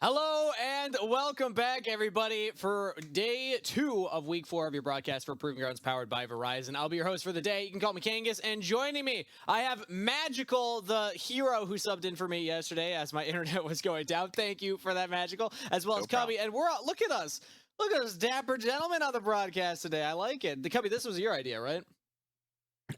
Hello and welcome back, everybody, for day 2 of week 4 of your broadcast for Proving Grounds powered by Verizon. I'll be your host for the day. You can call me Kangas, and joining me, I have Magical, the hero who subbed in for me yesterday as my internet was going down. Thank you for that, Magical, as well as Cubby. And we're out. Look at us. Look at us, dapper gentlemen on the broadcast today. I like it. The Cubby, this was your idea, right?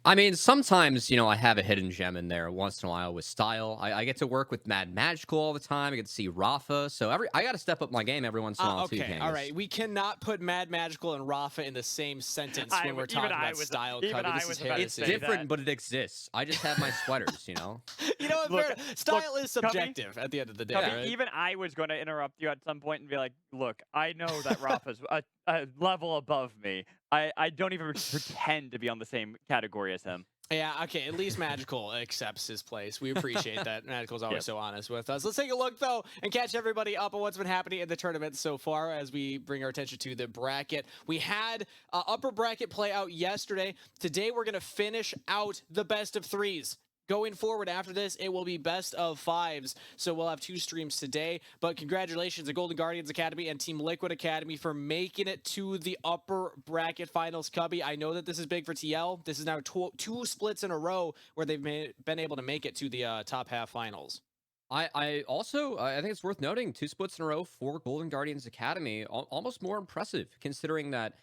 I mean, sometimes, I have a hidden gem in there once in a while with style. I get to work with Mad Magical all the time. I get to see Rafa. So I got to step up my game every once in a while too, Okay, all Kangas. right. We cannot put Mad Magical and Rafa in the same sentence when we're talking about style, even Cubby. I This is was about to It's say heresy. different, that. but it exists. I just have my sweaters. You know what? Look, Style is Cubby, subjective at the end of the day, Cubby, right? even I was going to interrupt you at some point and be like, "Look, I know that Rafa's a level above me. I don't even pretend to be on the same category as him." Yeah, okay, at least Magical accepts his place. We appreciate that. Magical's always Yep. so honest with us. Let's take a look, though, and catch everybody up on what's been happening in the tournament so far as we bring our attention to the bracket. We had upper bracket play out yesterday. Today, we're going to finish out the best of threes. Going forward after this, it will be best of fives. So we'll have 2 streams today. But congratulations to Golden Guardians Academy and Team Liquid Academy for making it to the upper bracket finals, Cubby. I know that this is big for TL. This is now 2 splits in a row where they've been able to make it to the top half finals. I also I think it's worth noting 2 splits in a row for Golden Guardians Academy. Almost more impressive considering that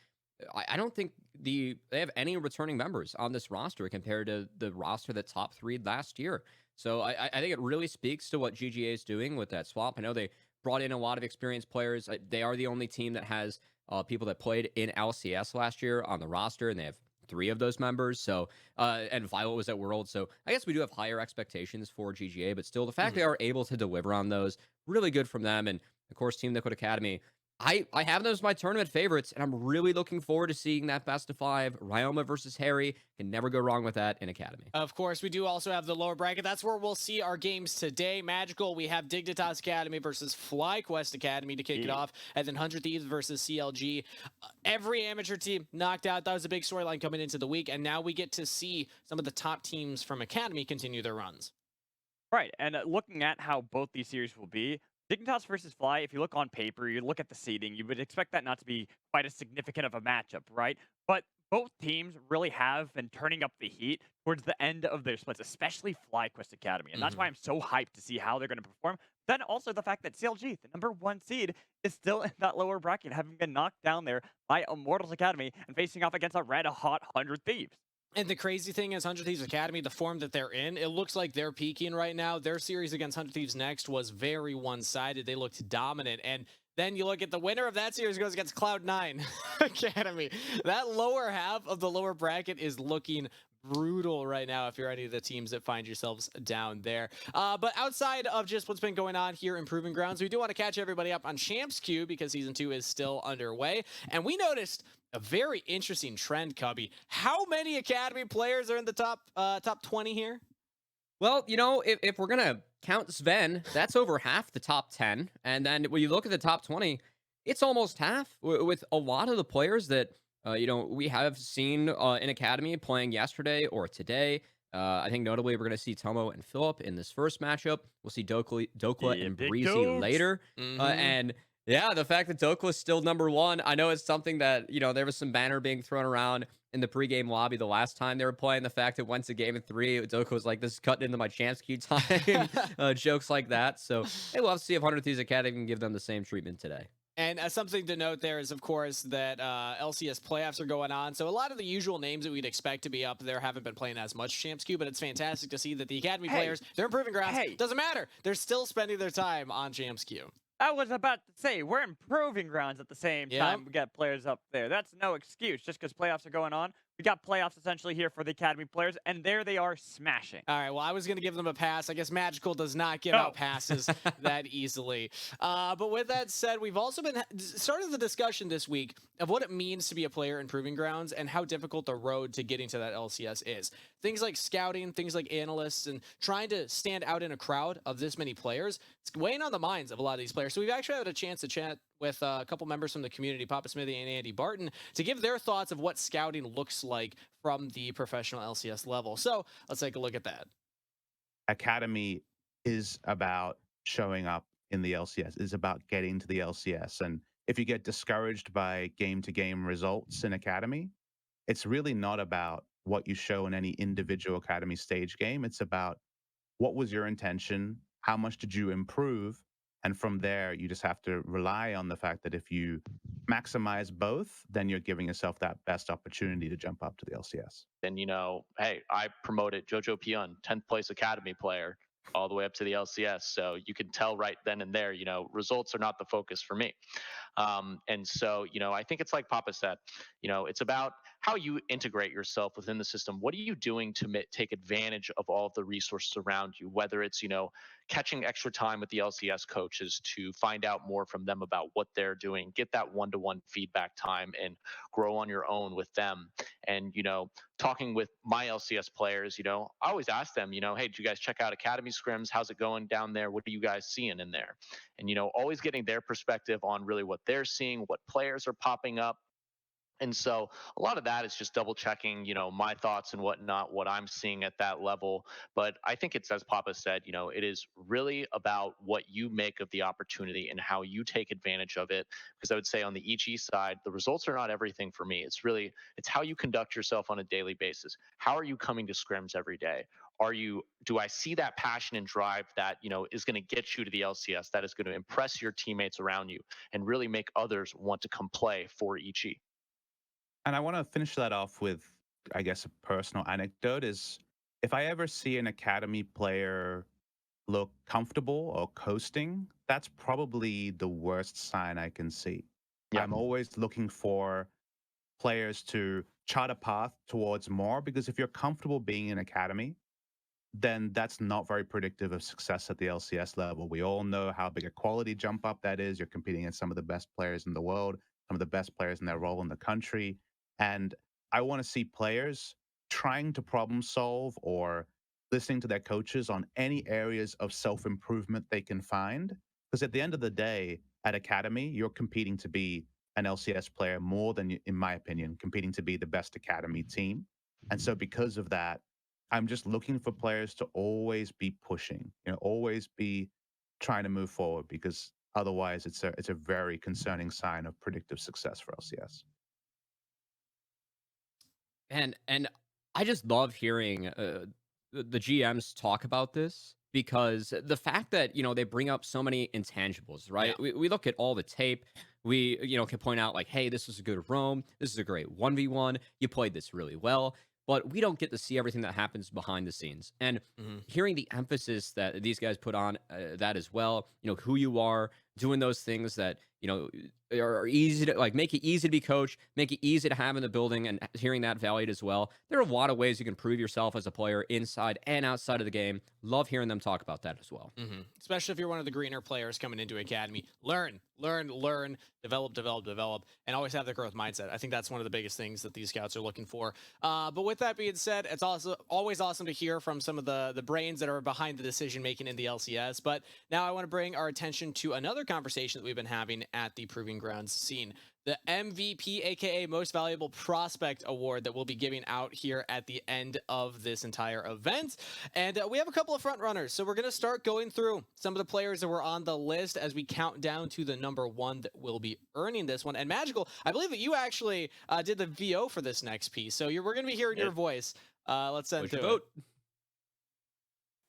I don't think they have any returning members on this roster compared to the roster that top three last year. So I think it really speaks to what GGA is doing with that swap. I know they brought in a lot of experienced players. They are the only team that has people that played in LCS last year on the roster, and they have 3 of those members. So and Violet was at World. So I guess we do have higher expectations for GGA, but still the fact they are able to deliver on those, really good from them. And of course, Team Liquid Academy. I have them as my tournament favorites, and I'm really looking forward to seeing that best of 5. Ryoma versus Harry. Can never go wrong with that in Academy. Of course, we do also have the lower bracket. That's where we'll see our games today. Magical, we have Dignitas Academy versus FlyQuest Academy to kick it off, and then 100 Thieves versus CLG. Every amateur team knocked out. That was a big storyline coming into the week, and now we get to see some of the top teams from Academy continue their runs. Right, and looking at how both these series will be, Dignitas versus Fly, if you look on paper, you look at the seeding, you would expect that not to be quite as significant of a matchup, right? But both teams really have been turning up the heat towards the end of their splits, especially FlyQuest Academy. And that's why I'm so hyped to see how they're going to perform. Then also the fact that CLG, the #1 seed, is still in that lower bracket, having been knocked down there by Immortals Academy and facing off against a red-hot 100 Thieves. And the crazy thing is 100 Thieves Academy, the form that they're in, it looks like they're peaking right now. Their series against 100 Thieves Next was very one-sided. They looked dominant. And then you look at the winner of that series goes against Cloud9 Academy. That lower half of the lower bracket is looking brutal right now if you're any of the teams that find yourselves down there. But outside of just what's been going on here in Proving Grounds, we do want to catch everybody up on Champs Queue because Season 2 is still underway. And we noticed a very interesting trend, Cubby. How many Academy players are in the top 20 here? Well, if we're going to count Sven, that's over half the top 10. And then when you look at the top 20, it's almost half with a lot of the players that, we have seen in Academy playing yesterday or today. I think notably we're going to see Tomo and Philip in this first matchup. We'll see Dokla Yeah, and big Breezy Dokes. later. And yeah, the fact that Dokla is still #1, I know it's something that, there was some banner being thrown around in the pregame lobby the last time they were playing. The fact that once a game of 3, Dokla was like, this is cutting into my chance queue time. Jokes like that. So, hey, we'll have to see if 100 Thieves Academy can give them the same treatment today. And something to note there is, of course, that LCS playoffs are going on. So a lot of the usual names that we'd expect to be up there haven't been playing as much Champs Queue, but it's fantastic to see that the Academy players, they're improving grounds. Doesn't matter. They're still spending their time on Champs Queue. I was about to say, we're improving grounds at the same time. We got players up there. That's no excuse. Just because playoffs are going on, we got playoffs essentially here for the Academy players, and there they are smashing. All right, well, I was going to give them a pass. I guess Magical does not give out passes that easily. But with that said, we've also been started the discussion this week of what it means to be a player in Proving Grounds and how difficult the road to getting to that LCS is. Things like scouting, things like analysts, and trying to stand out in a crowd of this many players, it's weighing on the minds of a lot of these players. So we've actually had a chance to chat with a couple members from the community, Papa Smithy and Andy Barton, to give their thoughts of what scouting looks like from the professional LCS level. So let's take a look at that. Academy is about showing up in the LCS is about getting to the LCS. And if you get discouraged by game-to-game results in Academy, it's really not about what you show in any individual Academy stage game. It's about what was your intention, how much did you improve, and from there, you just have to rely on the fact that if you maximize both, then you're giving yourself that best opportunity to jump up to the LCS. And, hey, I promoted Jojo Pion, 10th place Academy player, all the way up to the LCS. So you can tell right then and there, results are not the focus for me. And so, I think it's like Papa said, it's about how you integrate yourself within the system. What are you doing to take advantage of all of the resources around you, whether it's, catching extra time with the LCS coaches to find out more from them about what they're doing, get that one-to-one feedback time and grow on your own with them. And, talking with my LCS players, I always ask them, hey, did you guys check out Academy scrims? How's it going down there? What are you guys seeing in there? And, always getting their perspective on really what they're seeing, what players are popping up. And so a lot of that is just double checking, my thoughts and whatnot, what I'm seeing at that level. But I think it's, as Papa said, it is really about what you make of the opportunity and how you take advantage of it. Because I would say on the EG side, the results are not everything for me. It's how you conduct yourself on a daily basis. How are you coming to scrims every day? Do I see that passion and drive that, is going to get you to the LCS, that is going to impress your teammates around you and really make others want to come play for EG? And I want to finish that off with, I guess, a personal anecdote is if I ever see an Academy player look comfortable or coasting, that's probably the worst sign I can see. Yeah. I'm always looking for players to chart a path towards more, because if you're comfortable being in Academy, then that's not very predictive of success at the LCS level. We all know how big a quality jump up that is. You're competing against some of the best players in the world, some of the best players in their role in the country. And I want to see players trying to problem solve or listening to their coaches on any areas of self-improvement they can find. Because at the end of the day, at Academy, you're competing to be an LCS player more than, in my opinion, competing to be the best Academy team. And so because of that, I'm just looking for players to always be pushing, always be trying to move forward, because otherwise it's a very concerning sign of predictive success for LCS. And I just love hearing the GMs talk about this, because the fact that, they bring up so many intangibles, right? Yeah. We look at all the tape. We, can point out like, hey, this was a good roam. This is a great 1v1. You played this really well. But we don't get to see everything that happens behind the scenes. And hearing the emphasis that these guys put on that as well, who you are, doing those things that, are easy to, like, make it easy to be coached, make it easy to have in the building, and hearing that valued as well. There are a lot of ways you can prove yourself as a player inside and outside of the game. Love hearing them talk about that as well. Especially if you're one of the greener players coming into Academy. Learn, develop, and always have the growth mindset. I think that's one of the biggest things that these scouts are looking for. But with that being said, it's also always awesome to hear from some of the brains that are behind the decision making in the LCS. But now I want to bring our attention to another conversation that we've been having at the Proving Grounds scene. The MVP, aka Most Valuable Prospect Award, that we'll be giving out here at the end of this entire event. And we have a couple of front runners, so we're going to start going through some of the players that were on the list as we count down to the number one that will be earning this one. And Magical, I believe that you actually did the VO for this next piece, so we're going to be hearing your voice. Let's send to vote.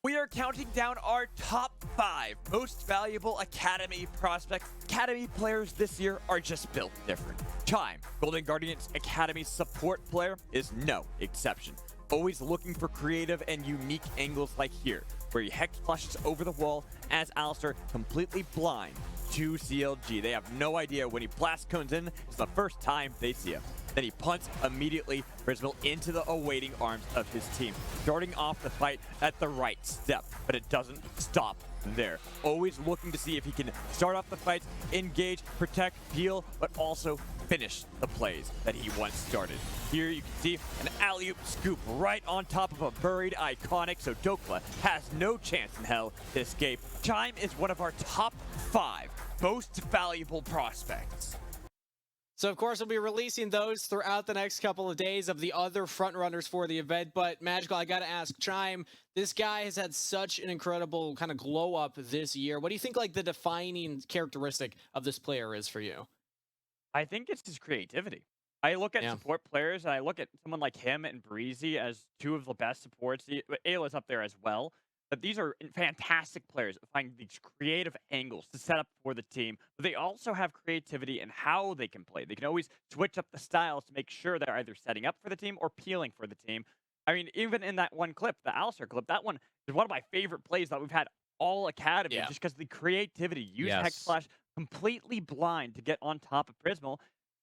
We are counting down our top 5 most valuable Academy prospects. Academy players this year are just built different. Chime, Golden Guardians Academy support player, is no exception. Always looking for creative and unique angles like here, where he hex flushes over the wall as Alistair completely blind to CLG. They have no idea when he blast cones in. It's the first time they see him. Then he punts immediately Brisbane into the awaiting arms of his team, starting off the fight at the right step, but it doesn't stop there. Always looking to see if he can start off the fights, engage, protect, heal, but also finish the plays that he once started. Here you can see an alley-oop scoop right on top of a buried iconic, so Dokla has no chance in hell to escape. Chime is one of our top 5 most valuable prospects. So, of course, we'll be releasing those throughout the next couple of days of the other frontrunners for the event. But, Magical, I got to ask, Chime, this guy has had such an incredible kind of glow up this year. What do you think, like, the defining characteristic of this player is for you? I think it's his creativity. I look at support players, and I look at someone like him and Breezy as two of the best supports. Ayla's up there as well. But these are fantastic players that find these creative angles to set up for the team. But they also have creativity in how they can play. They can always switch up the styles to make sure they're either setting up for the team or peeling for the team. I mean, even in that one clip, the Alistair clip, that one is one of my favorite plays that we've had all Academy, just because the creativity. Use Hex Slash completely blind to get on top of Prismal.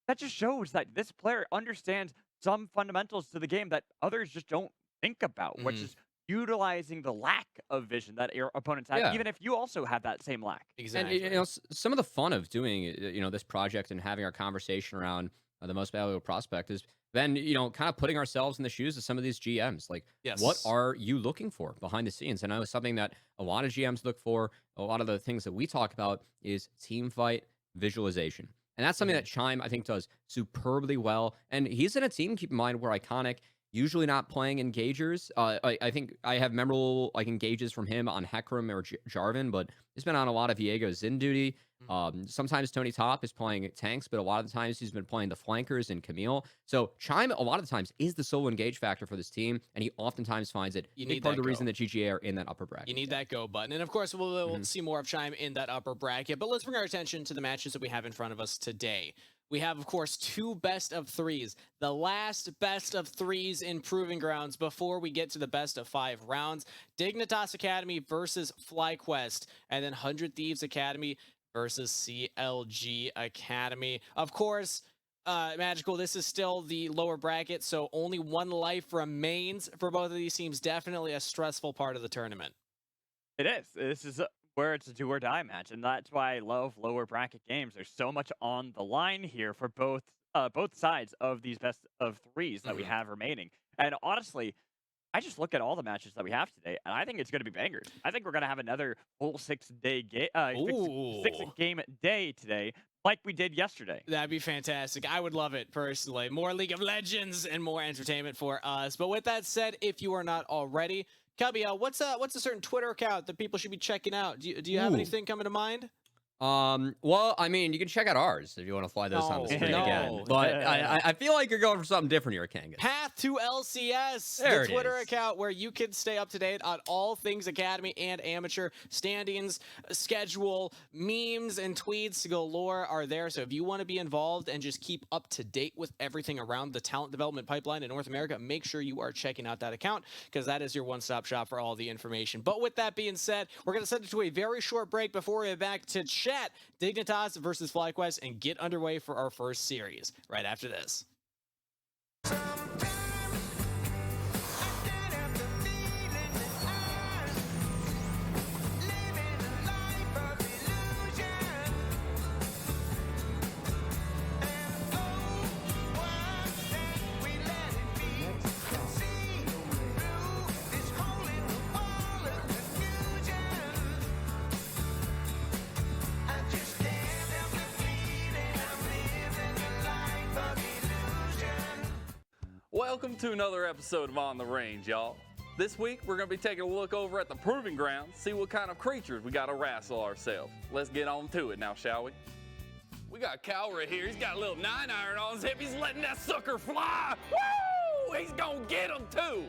That just shows that this player understands some fundamentals to the game that others just don't think about, which is utilizing the lack of vision that your opponents have, even if you also have that same lack. Exactly. And some of the fun of doing this project and having our conversation around the most valuable prospect is then kind of putting ourselves in the shoes of some of these GMs. Like, what are you looking for behind the scenes? And I know something that a lot of GMs look for. A lot of the things that we talk about is team fight visualization. And that's something that Chime, I think, does superbly well. And he's in a team, keep in mind, where Iconic usually not playing engagers. I think I have memorable engages from him on Hecarim or Jarvan, but he's been on a lot of Viego Zin duty. Sometimes Tony Top is playing tanks, but a lot of the times he's been playing the flankers and Camille. So Chime, a lot of the times, is the solo engage factor for this team, and he oftentimes finds it. Big part of the reason that GGA are in that upper bracket. You need that go button. And of course, we'll see more of Chime in that upper bracket. But let's bring our attention to the matches that we have in front of us today. We have, of course, 2 best of 3s. The last best of 3s in Proving Grounds before we get to the best of 5 rounds. Dignitas Academy versus FlyQuest. And then 100 Thieves Academy versus CLG Academy. Of course, Magical, this is still the lower bracket, so only 1 life remains for both of these teams. Definitely a stressful part of the tournament. It is. This is where it's a do or die match, and that's why I love lower bracket games. There's so much on the line here for both sides of these best of 3s that we have remaining. And honestly, I just look at all the matches that we have today, and I think it's going to be bangers. I think we're going to have another whole 6-game day today, like we did yesterday. That'd be fantastic. I would love it, personally. More League of Legends and more entertainment for us. But with that said, if you are not already, Cubby, what's a certain Twitter account that people should be checking out? Do you have anything coming to mind? Well, I mean, you can check out ours if you want to fly those on the screen again. But I feel like you're going for something different here, Kangas. Path to LCS, there the Twitter account where you can stay up to date on all things Academy and Amateur. Standings, schedule, memes, and tweets galore are there. So if you want to be involved and just keep up to date with everything around the talent development pipeline in North America, make sure you are checking out that account, because that is your one-stop shop for all the information. But with that being said, we're going to send it to a very short break before we get back to chat Dignitas versus FlyQuest and get underway for our first series right after this. Welcome to another episode of On the Range, y'all. This week, we're going to be taking a look over at the Proving Grounds, see what kind of creatures we got to wrestle ourselves. Let's get on to it now, shall we? We got Cal right here. He's got a little 9-iron on his hip. He's letting that sucker fly. Woo! He's going to get him, too.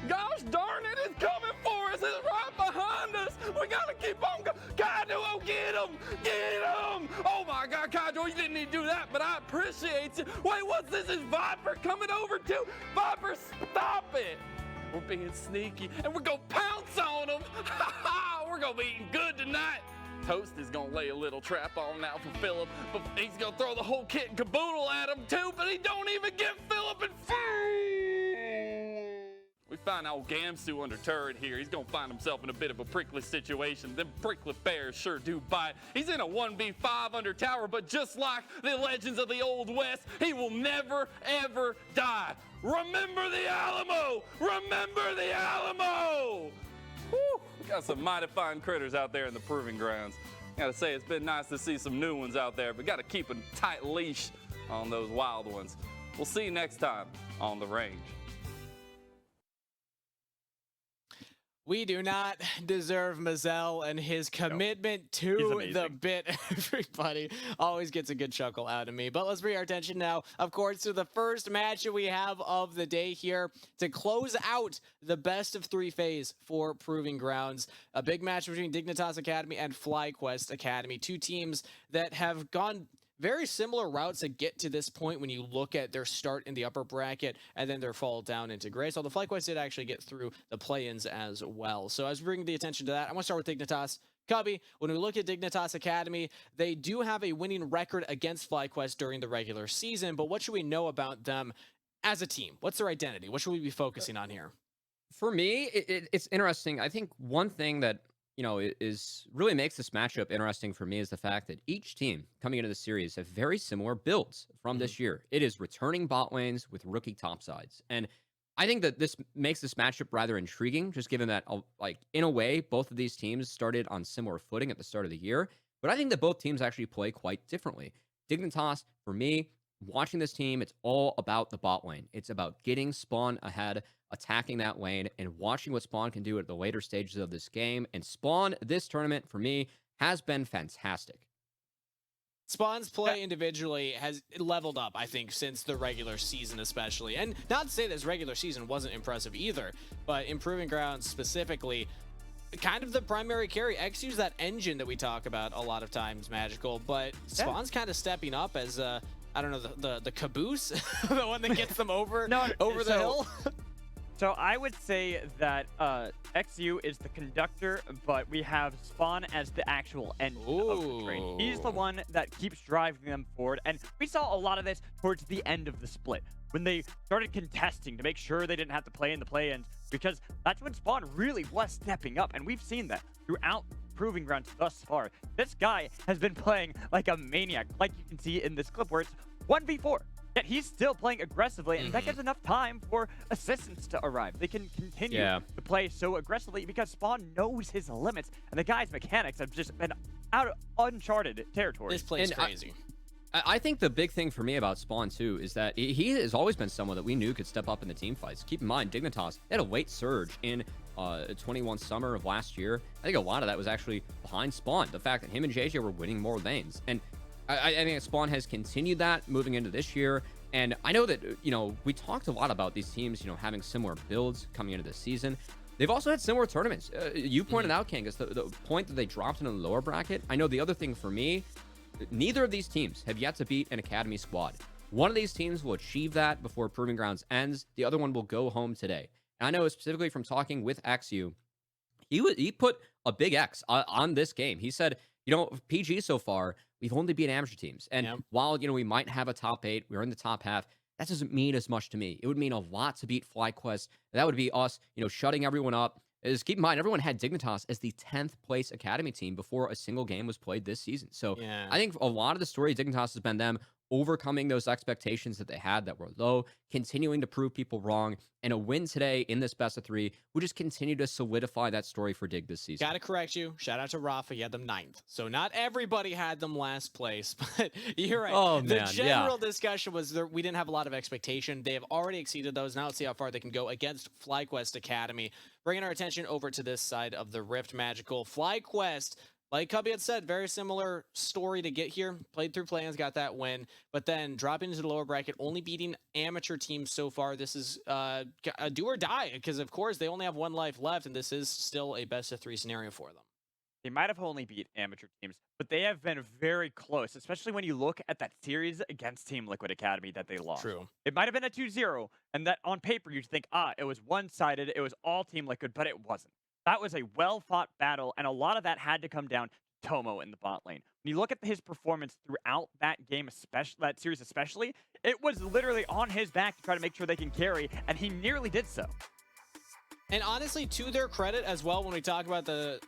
Gosh darn it, it's coming for us. It's right behind us. We got to keep on going. Kaido, get him. Get him. Oh, my God, Kaido, you didn't need to do that, but I appreciate you. Wait, what's this? Is Viper coming over, too? Viper, stop it. We're being sneaky, and we're going to pounce on him. We're going to be eating good tonight. Toast is going to lay a little trap on now for Philip, but he's going to throw the whole kit and caboodle at him, too, but he don't even get Philip in free. We find old Gamsu under turret here. He's going to find himself in a bit of a prickly situation. Them prickly bears sure do bite. He's in a 1v5 under tower, but just like the legends of the Old West, he will never, ever die. Remember the Alamo! Remember the Alamo! Whew. We got some mighty fine critters out there in the Proving Grounds. Gotta say, it's been nice to see some new ones out there, but gotta keep a tight leash on those wild ones. We'll see you next time on The Range. We do not deserve Mazel and his commitment to the bit. Everybody always gets a good chuckle out of me. But let's bring our attention now, of course, to the first match that we have of the day here to close out the best of 3 phase for Proving Grounds. A big match between Dignitas Academy and FlyQuest Academy, 2 teams that have gone very similar routes to get to this point when you look at their start in the upper bracket and then their fall down into Grace. Although FlyQuest did actually get through the play-ins as well. So as we bring the attention to that, I want to start with Dignitas. Cubby, when we look at Dignitas Academy, they do have a winning record against FlyQuest during the regular season, but what should we know about them as a team? What's their identity? What should we be focusing on here? For me, it's interesting. I think one thing that is really makes this matchup interesting for me is the fact that each team coming into the series have very similar builds from this year. It is returning bot lanes with rookie topsides. And I think that this makes this matchup rather intriguing, just given that, in a way, both of these teams started on similar footing at the start of the year. But I think that both teams actually play quite differently. Dignitas, for me, watching this team, it's all about the bot lane. It's about getting Spawn ahead, attacking that lane, and watching what Spawn can do at the later stages of this game. And Spawn, this tournament, for me, has been fantastic. Spawn's play individually has leveled up, I think, since the regular season especially. And not to say this regular season wasn't impressive either, but in Proving Grounds specifically, kind of the primary carry. XU's that engine that we talk about a lot of times, Magical, but Spawn's kind of stepping up as, I don't know, the caboose, the one that gets them over, over the hill. So I would say that XU is the conductor, but we have Spawn as the actual engine of the train. He's the one that keeps driving them forward, and we saw a lot of this towards the end of the split, when they started contesting to make sure they didn't have to play in the play-ins, because that's when Spawn really was stepping up, and we've seen that throughout Proving Grounds thus far. This guy has been playing like a maniac, like you can see in this clip where it's 1v4. Yet he's still playing aggressively, and that gives enough time for assistants to arrive. They can continue to play so aggressively because Spawn knows his limits, and the guy's mechanics have just been out of uncharted territory. This play is crazy. I think the big thing for me about Spawn, too, is that he has always been someone that we knew could step up in the team fights. Keep in mind, Dignitas had a late surge in 21 summer of last year. I think a lot of that was actually behind Spawn. The fact that him and JJ were winning more lanes. And I think Spawn has continued that moving into this year. And I know that, we talked a lot about these teams, having similar builds coming into this season. They've also had similar tournaments. You pointed out, Kangas, the point that they dropped in the lower bracket. I know the other thing for me, neither of these teams have yet to beat an Academy squad. One of these teams will achieve that before Proving Grounds ends. The other one will go home today. And I know specifically from talking with XU, he put a big X on this game. He said, PG so far, we've only beat amateur teams. And while, we might have a top 8, we're in the top half, that doesn't mean as much to me. It would mean a lot to beat FlyQuest. That would be us, shutting everyone up. Just keep in mind, everyone had Dignitas as the 10th place Academy team before a single game was played this season. So I think a lot of the story of Dignitas has been them overcoming those expectations that they had that were low, continuing to prove people wrong, and a win today in this best of 3 would just continue to solidify that story for Dig this season. Gotta correct you. Shout out to Rafa. He had them 9th. So not everybody had them last place, but you're right. Oh, the man, general discussion was we didn't have a lot of expectation. They have already exceeded those. Now let's see how far they can go against FlyQuest Academy. Bringing our attention over to this side of the Rift, Magical. FlyQuest, like Cubby had said, very similar story to get here. Played through plans, got that win, but then dropping into the lower bracket, only beating amateur teams so far. This is a do or die because, of course, they only have 1 life left, and this is still a best of 3 scenario for them. They might have only beat amateur teams, but they have been very close, especially when you look at that series against Team Liquid Academy that they lost. True. It might have been a 2-0, and that on paper you'd think, it was one-sided, it was all Team Liquid, but it wasn't. That was a well-fought battle, and a lot of that had to come down to Tomo in the bot lane. When you look at his performance throughout that game, that series especially, it was literally on his back to try to make sure they can carry, and he nearly did so. And honestly, to their credit as well, when we talk about the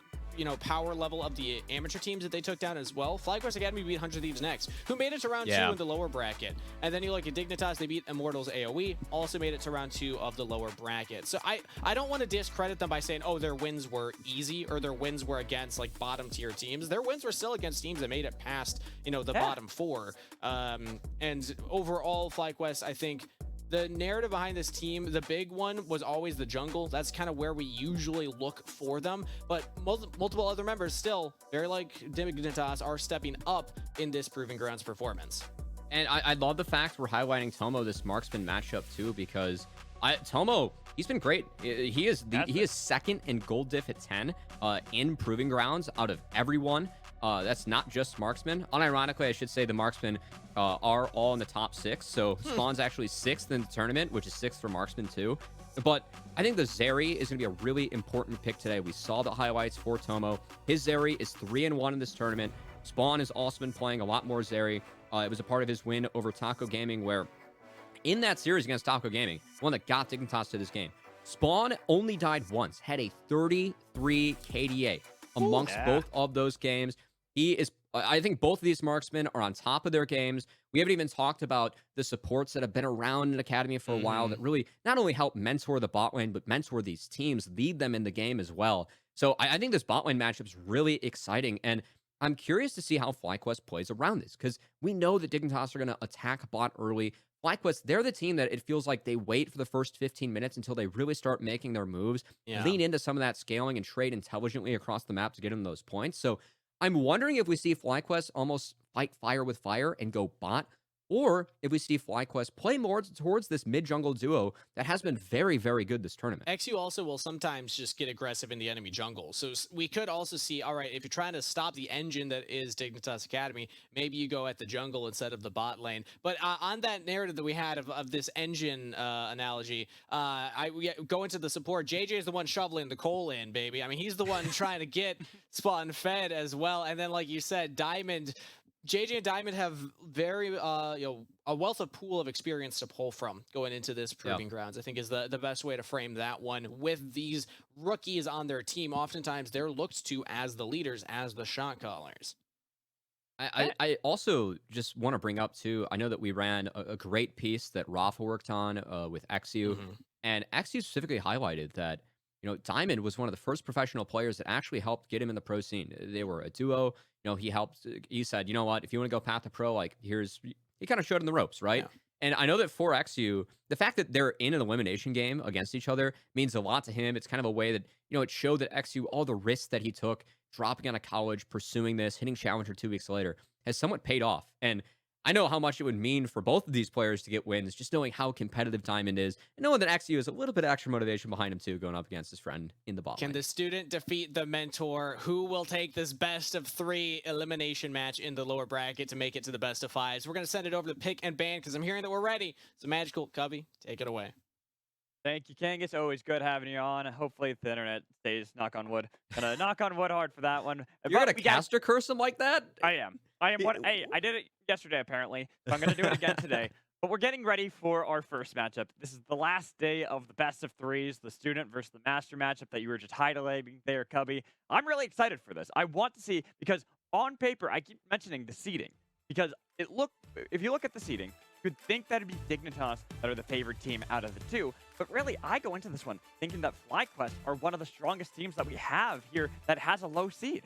power level of the amateur teams that they took down as well. FlyQuest Academy beat 100 Thieves Next, who made it to round 2 in the lower bracket. And then you look at Dignitas, they beat Immortals AoE, also made it to round 2 of the lower bracket. So I don't want to discredit them by saying, oh, their wins were easy or their wins were against like bottom tier teams. Their wins were still against teams that made it past, the bottom 4. And overall, FlyQuest, I think the narrative behind this team, the big one was always the jungle. That's kind of where we usually look for them. But multiple other members still, very like Dignitas, are stepping up in this Proving Grounds performance. And I love the fact we're highlighting Tomo this marksman matchup too, because Tomo, he's been great. He is second in gold diff at 10 in Proving Grounds out of everyone. That's not just marksman. Unironically, I should say the marksmen are all in the top 6. So Spawn's actually 6th in the tournament, which is 6th for marksman too. But I think the Zeri is going to be a really important pick today. We saw the highlights for Tomo. His Zeri is 3-1 in this tournament. Spawn has also been playing a lot more Zeri. It was a part of his win over Taco Gaming, where in that series against Taco Gaming, one that got Dignitas to this game, Spawn only died once, had a 33 KDA amongst both of those games. I think both of these marksmen are on top of their games. We haven't even talked about the supports that have been around in Academy for a while that really not only help mentor the bot lane, but mentor these teams, lead them in the game as well. So I think this bot lane matchup is really exciting. And I'm curious to see how FlyQuest plays around this, because we know that Dignitas are going to attack bot early. FlyQuest, they're the team that it feels like they wait for the first 15 minutes until they really start making their moves, lean into some of that scaling and trade intelligently across the map to get them those points. So I'm wondering if we see FlyQuest almost fight fire with fire and go bot, or if we see FlyQuest play more towards this mid-jungle duo that has been very, very good this tournament. XU also will sometimes just get aggressive in the enemy jungle. So we could also see, all right, if you're trying to stop the engine that is Dignitas Academy, maybe you go at the jungle instead of the bot lane. But on that narrative that we had of this engine analogy, we go into the support. JJ is the one shoveling the coal in, baby. I mean, he's the one trying to get Spawn fed as well. And then, like you said, JJ and Diamond have very, a wealth of pool of experience to pull from going into this Proving Grounds, I think is the best way to frame that one. With these rookies on their team, oftentimes they're looked to as the leaders, as the shot callers. I also just want to bring up too, I know that we ran a great piece that Rafa worked on with XU, and XU specifically highlighted that, Diamond was one of the first professional players that actually helped get him in the pro scene. They were a duo. He said, you know what, if you want to go path to pro, he kind of showed him the ropes, right? Yeah. And I know that for XU, the fact that they're in an elimination game against each other means a lot to him. It's kind of a way that, it showed that XU, all the risks that he took, dropping out of college, pursuing this, hitting Challenger 2 weeks later, has somewhat paid off. And I know how much it would mean for both of these players to get wins, just knowing how competitive Diamond is, and knowing that XU has a little bit of extra motivation behind him too, going up against his friend in the bot lane. Can the student defeat the mentor? Who will take this best of 3 elimination match in the lower bracket to make it to the best of 5s? We're going to send it over to pick and ban because I'm hearing that we're ready. So Magical, Cubby, take it away. Thank you, King. It's always good having you on. Hopefully the internet stays, knock on wood. Gonna knock on wood hard for that one. You're gonna caster curse him like that? I am. Hey, I did it yesterday apparently, so I'm gonna do it again today. But we're getting ready for our first matchup. This is the last day of the best of 3s, the student versus the master matchup that you were just highlighting there, Cubby. I'm really excited for this. I want to see, because on paper, I keep mentioning the seeding, because if you look at the seeding, you would think that it'd be Dignitas that are the favored team out of the 2. But really, I go into this one thinking that FlyQuest are one of the strongest teams that we have here that has a low seed.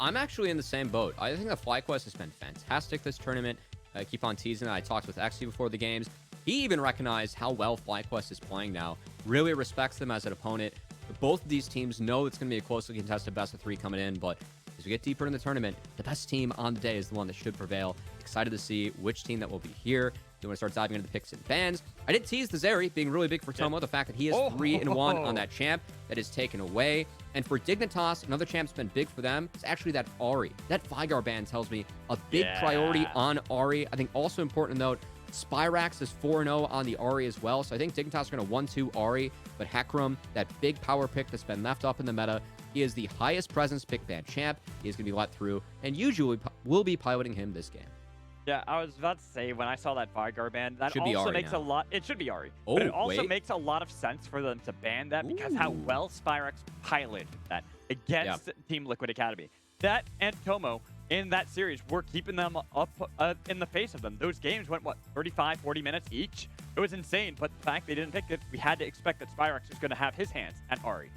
I'm actually in the same boat. I think that FlyQuest has been fantastic this tournament. I keep on teasing that. I talked with XU before the games. He even recognized how well FlyQuest is playing now. Really respects them as an opponent. Both of these teams know it's going to be a closely contested best of 3 coming in, but as we get deeper in the tournament, the best team on the day is the one that should prevail. Excited to see which team that will be here. You want to start diving into the picks and bans. I did tease the Zeri being really big for Tomo. The fact that he is 3-1 on that champ that is taken away. And for Dignitas, another champ's been big for them. It's actually that Ahri. That FlyGuard ban tells me a big priority on Ahri. I think also important to note, Spyrax is 4-0 on the Ahri as well. So I think Dignitas are going to 1-2 Ahri. But Hecarim, that big power pick that's been left up in the meta, he is the highest presence pick ban champ. He is going to be let through and usually will be piloting him this game. Yeah, I was about to say, when I saw that FlyGuard ban, that also makes a lot... It should be Ahri. Oh, but it also makes a lot of sense for them to ban that because how well Spyrax piloted that. against Team Liquid Academy. That and Tomo in that series were keeping them up in the face of them. Those games went, what, 35, 40 minutes each? It was insane, but the fact they didn't pick it, we had to expect that Spyrex was going to have his hands at Ari.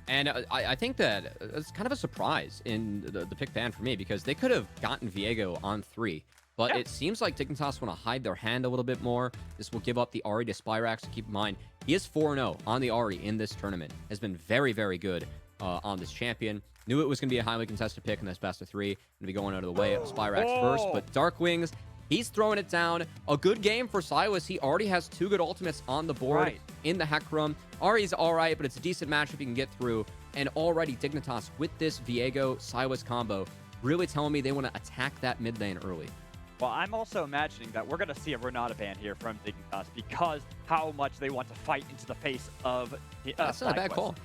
And I think that it's kind of a surprise in the pick ban for me, because they could have gotten Viego on 3. But it seems like Dignitas want to hide their hand a little bit more. This will give up the Ari to Spyrex. Keep in mind, he is 4-0 on the Ari in this tournament. Has been very, very good on this champion. Knew it was going to be a highly contested pick in this best of 3. Going to be going out of the way of Spyrex first. But Dark Wings, he's throwing it down. A good game for Silas. He already has 2 good ultimates on the board in the Hecarim. Ari's all right, but it's a decent matchup you can get through. And already Dignitas with this Viego-Silas combo really telling me they want to attack that mid lane early. Well, I'm also imagining that we're going to see a Renata ban here from Dignitas because how much they want to fight into the face of That's not a bad call.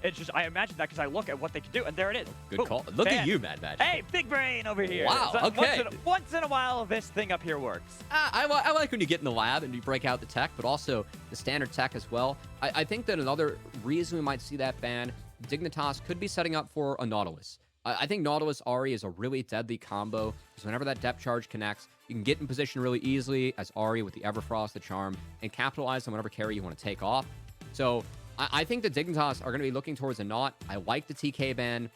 It's just, I imagine that because I look at what they can do, and there it is. Good call. Look at you, Mad Magic. Hey, big brain over here. Wow, So okay. Once in a while, this thing up here works. I like when you get in the lab and you break out the tech, but also the standard tech as well. I think that another reason we might see that ban, Dignitas could be setting up for a Nautilus. I think Nautilus Ari is a really deadly combo, because whenever that depth charge connects, you can get in position really easily as Ari with the Everfrost, the Charm, and capitalize on whatever carry you want to take off. So I think the Dignitas are going to be looking towards a Naut. I like the TK ban.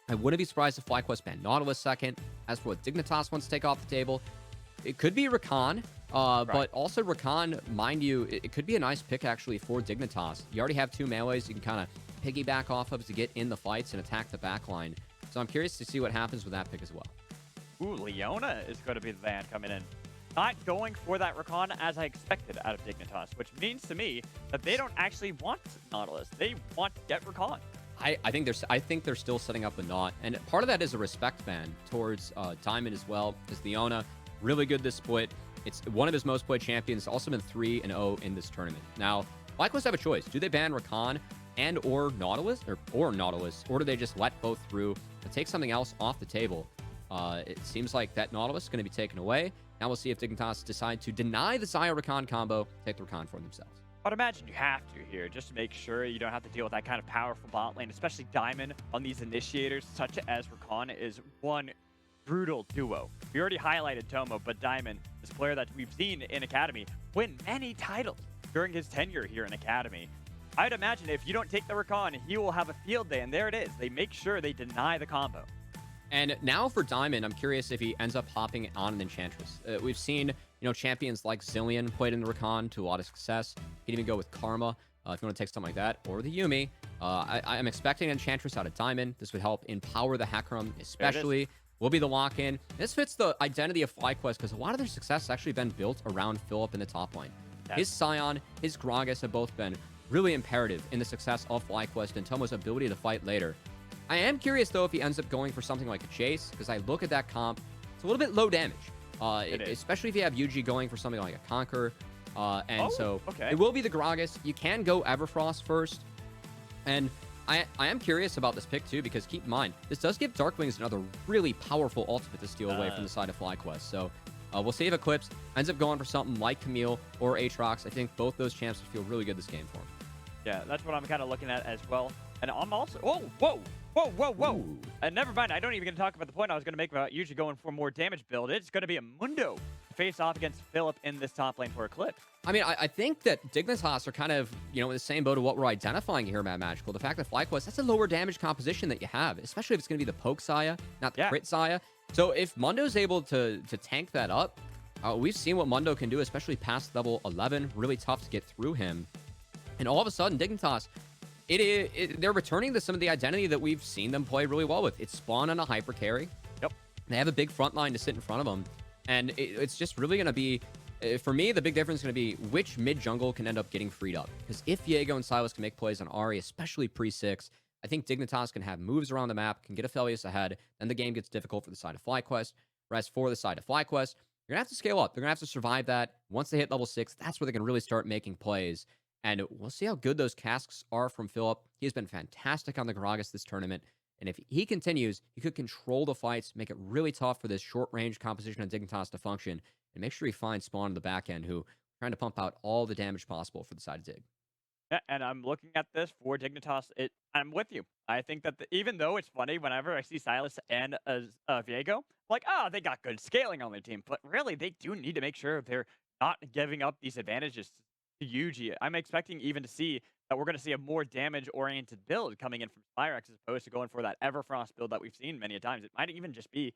I wouldn't be surprised if FlyQuest ban Nautilus second. As for what Dignitas wants to take off the table, it could be Rakan. But also Rakan, mind you, it could be a nice pick actually for Dignitas. You already have 2 melees you can kind of piggyback off of to get in the fights and attack the backline. So I'm curious to see what happens with that pick as well. Ooh, Leona is going to be the ban coming in. Not going for that Rakan as I expected out of Dignitas, which means to me that they don't actually want Nautilus. They want to get Rakan. I think they're still setting up a Naut, and part of that is a respect ban towards Diamond as well, because Leona, really good this split. It's one of his most played champions, also been 3-0 in this tournament. Now, FlyQuest have a choice. Do they ban Rakan and or Nautilus, or Nautilus, or do they just let both through and take something else off the table? It seems like that Nautilus is going to be taken away. Now we'll see if Dignitas decide to deny the Xayah Rakan combo, take the Rakan for themselves. I'd imagine you have to here, just to make sure you don't have to deal with that kind of powerful bot lane, especially Diamond on these initiators, such as Rakan is one brutal duo. We already highlighted Tomo, but Diamond, this player that we've seen in Academy, win many titles during his tenure here in Academy. I'd imagine if you don't take the Rakan, he will have a field day, and there it is. They make sure they deny the combo. And now for Diamond, I'm curious if he ends up hopping on an Enchantress. We've seen, champions like Zillion played in the Rakan to a lot of success. He'd even go with Karma if you want to take something like that, or the Yuumi. I'm expecting Enchantress out of Diamond. This would help empower the Hecarim, especially. Will be the lock-in. This fits the identity of FlyQuest because a lot of their success has actually been built around Philip in the top lane. His Scion, his Gragas have both been really imperative in the success of FlyQuest and Tomo's ability to fight later. I am curious, though, if he ends up going for something like a Chase, because I look at that comp, it's a little bit low damage, especially if you have Yuji going for something like a Conquer. It will be the Gragas. You can go Everfrost first, and I am curious about this pick, too, because keep in mind, this does give Darkwings another really powerful ultimate to steal away from the side of FlyQuest, so we'll see if Eclipse ends up going for something like Camille or Aatrox. I think both those champs would feel really good this game for him. Yeah, that's what I'm kind of looking at as well. And I'm also... Whoa! Ooh. And never mind, I don't even get to talk about the point I was going to make about usually going for more damage build. It's going to be a Mundo to face off against Philip in this top lane for Eclipse. I mean, I think that Dignitas are kind of, in the same boat of what we're identifying here, Mad Magical. The fact that FlyQuest, that's a lower damage composition that you have, especially if it's going to be the poke Xayah, not the crit Xayah. So if Mundo's able to tank that up, we've seen what Mundo can do, especially past level 11. Really tough to get through him. And all of a sudden, Dignitas, they're returning to some of the identity that we've seen them play really well with. It's spawn on a hyper carry. Yep. They have a big front line to sit in front of them. And it's just really going to be, for me, the big difference is going to be which mid jungle can end up getting freed up. Because if Viego and Silas can make plays on Ari, especially pre-6, I think Dignitas can have moves around the map, can get Aphelios ahead, then the game gets difficult for the side of FlyQuest. Whereas for the side of FlyQuest, you're going to have to scale up. They're going to have to survive that. Once they hit level 6, that's where they can really start making plays. And we'll see how good those casks are from Philip. He has been fantastic on the Gragas this tournament. And if he continues, he could control the fights, make it really tough for this short-range composition of Dignitas to function, and make sure he finds Spawn in the back end, who trying to pump out all the damage possible for the side of Dig. Yeah, and I'm looking at this for Dignitas. I'm with you. I think that even though it's funny whenever I see Silas and Viego, like, oh, they got good scaling on their team, but really they do need to make sure they're not giving up these advantages to Yuji. I'm expecting even to see that we're going to see a more damage-oriented build coming in from Spyrex as opposed to going for that Everfrost build that we've seen many times. It might even just be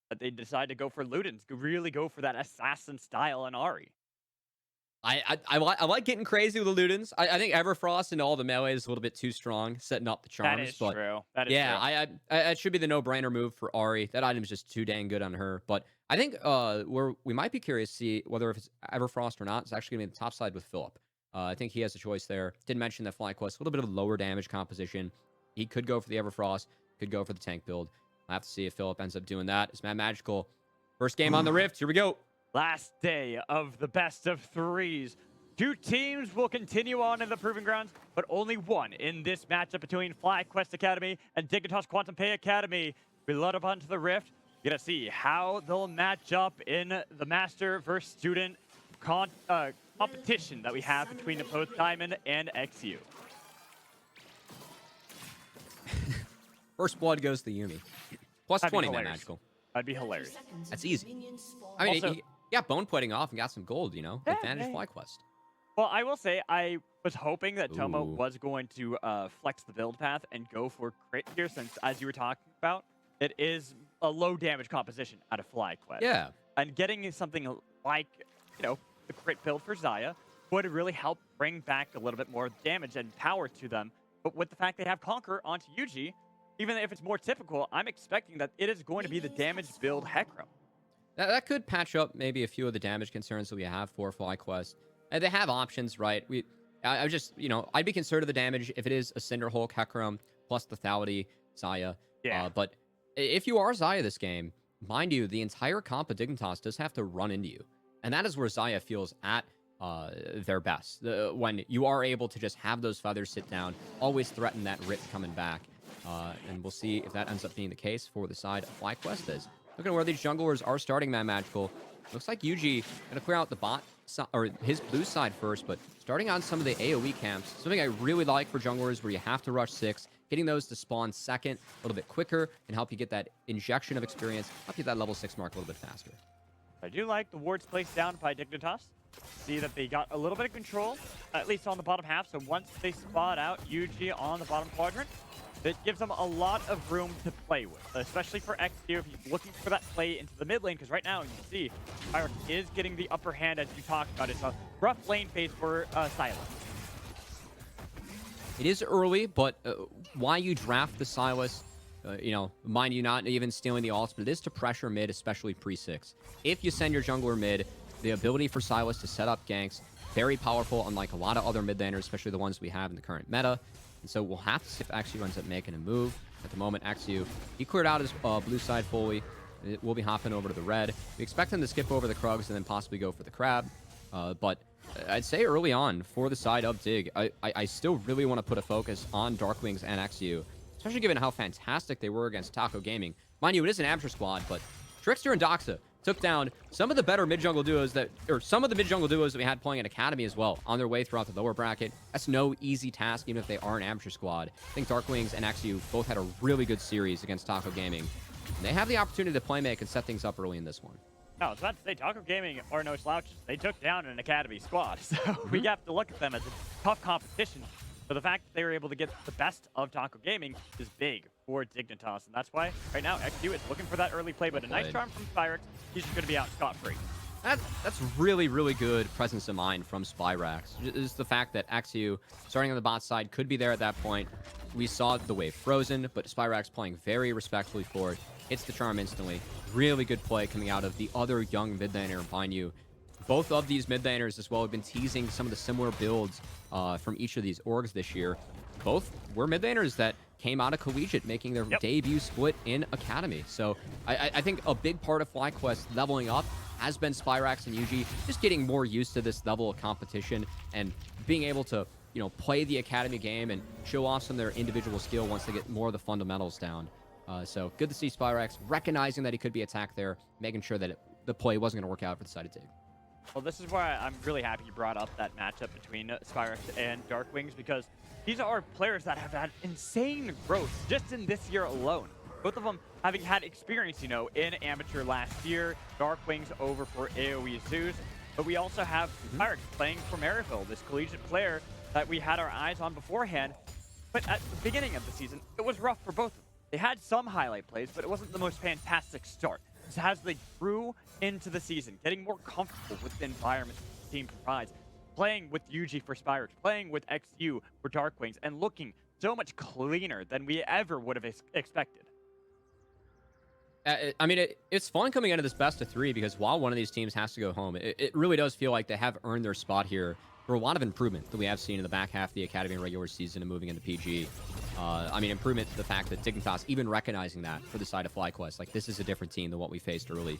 that they decide to go for Ludens, really go for that assassin style on Ari. I like getting crazy with the Ludens. I think Everfrost and all the melee is a little bit too strong, setting up the charms. That is but true. That is yeah, true. it should be the no-brainer move for Ari. That item is just too dang good on her. But I think where we might be curious to see whether if it's Everfrost or not, it's actually going to be the top side with Philip. I think he has a choice there. Didn't mention that FlyQuest, a little bit of lower damage composition. He could go for the Everfrost, could go for the tank build. I'll have to see if Philip ends up doing that. It's Mad Magical. First game on the Rift. Here we go. Last day of the best of threes. Two teams will continue on in the Proving Grounds, but only one in this matchup between FlyQuest Academy and Dignitas QNTMPAY Academy. We load up onto the Rift. You're going to see how they'll match up in the Master versus Student competition that we have between both Diamond and XU. First blood goes to Yumi. Plus That'd be 20, Mad hilarious. Magical. That'd be hilarious. That's easy. I mean, Also- he got bone plating off and got some gold, you know? Yeah, Advantage yeah. FlyQuest. Well, I will say I was hoping that Tomo Ooh. was going to flex the build path and go for crit here, since, as you were talking about, it is a low damage composition out of FlyQuest. Yeah. And getting something like, you know, the crit build for Xayah would really help bring back a little bit more damage and power to them. But with the fact they have Conquer onto Yuji, even if it's more typical, I'm expecting that it is going to be the damage build Hecarim. That could patch up maybe a few of the damage concerns that we have for FlyQuest. They have options, right? I just, you know, I'd be concerned of the damage if it is a Cinder Hulk, Hecarim, plus the Lethality, Xayah. Yeah. But if you are Xayah this game, mind you, the entire comp of Dignitas does have to run into you. And that is where Xayah feels at their best. When you are able to just have those feathers sit down, always threaten that Rip coming back. And we'll see if that ends up being the case for the side of FlyQuest is. Looking at where these junglers are starting Mad Magical. Looks like Yuji going to clear out the bot, or his blue side first, but starting on some of the AoE camps. Something I really like for junglers where you have to rush 6. Getting those to spawn second, a little bit quicker, and help you get that injection of experience, help you get that level 6 mark a little bit faster. I do like the wards placed down by Dignitas. See that they got a little bit of control, at least on the bottom half. So once they spot out Yuji on the bottom quadrant, it gives them a lot of room to play with, especially for XQ if he's looking for that play into the mid lane, because right now you see Pyrex is getting the upper hand, as you talked about. It's a rough lane phase for Silas. It is early, but why you draft the Silas, you know, mind you, not even stealing the ults, but it is to pressure mid, especially pre-6. If you send your jungler mid, the ability for Silas to set up ganks, very powerful, unlike a lot of other mid laners, especially the ones we have in the current meta. And so we'll have to see if Axu ends up making a move. At the moment, Axu, he cleared out his blue side fully. We'll be hopping over to the red. We expect him to skip over the Krugs and then possibly go for the Crab. But I'd say early on, for the side of Dig, I still really want to put a focus on Darkwings and Axu, especially given how fantastic they were against Taco Gaming. Mind you, it is an amateur squad, but Trickster and Doxa took down some of the better mid-jungle duos that we had playing at Academy as well on their way throughout the lower bracket. That's no easy task, even if they are an amateur squad. I think Darkwings and XU both had a really good series against Taco Gaming. And they have the opportunity to playmake and set things up early in this one. No, I was about to say, Taco Gaming are no slouches. They took down an Academy squad, so we have to look at them as a tough competition. But the fact that they were able to get the best of Taco Gaming is big for Dignitas, and that's why right now XU is looking for that early play, but a nice charm from Spyrex. He's just going to be out scot-free. That's really, really good presence of mind from Spyrax. Just the fact that XU, starting on the bot side, could be there at that point. We saw the wave frozen, but Spyrax playing very respectfully for it. Hits the charm instantly. Really good play coming out of the other young mid laner, mind you. Both of these mid laners as well have been teasing some of the similar builds from each of these orgs this year. Both were mid laners that came out of collegiate, making their debut split in Academy. So I think a big part of FlyQuest leveling up has been Spyrax and Yuji just getting more used to this level of competition and being able to, you know, play the Academy game and show off some of their individual skill once they get more of the fundamentals down. So good to see Spyrax recognizing that he could be attacked there, making sure that the play wasn't going to work out for the side of Dig. Well, this is why I'm really happy you brought up that matchup between Spyrex and Darkwings, because these are players that have had insane growth just in this year alone. Both of them having had experience, you know, in Amateur last year, Darkwings over for AoE Zeus, but we also have Spyrex playing for Maryville, this collegiate player that we had our eyes on beforehand. But at the beginning of the season, it was rough for both of them. They had some highlight plays, but it wasn't the most fantastic start. So as they grew into the season, getting more comfortable with the environment the team provides, playing with UG for Spyrex, playing with XU for Darkwings, and looking so much cleaner than we ever would have expected. I mean, it's fun coming into this best of 3 because while one of these teams has to go home, it really does feel like they have earned their spot here for a lot of improvement that we have seen in the back half of the Academy regular season and moving into PG. I mean, improvement to the fact that Dignitas even recognizing that for the side of FlyQuest. Like, this is a different team than what we faced early.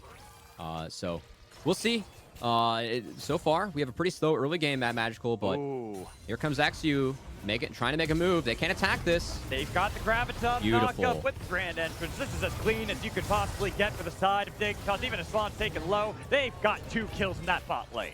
So, we'll see. So far, we have a pretty slow early game at Magical, but here comes XU. Trying to make a move. They can't attack this. They've got the Graviton knock up with the Grand Entrance. This is as clean as you could possibly get for the side of Dignitas. Even if Spawn's taken low, they've got 2 kills in that bot lane.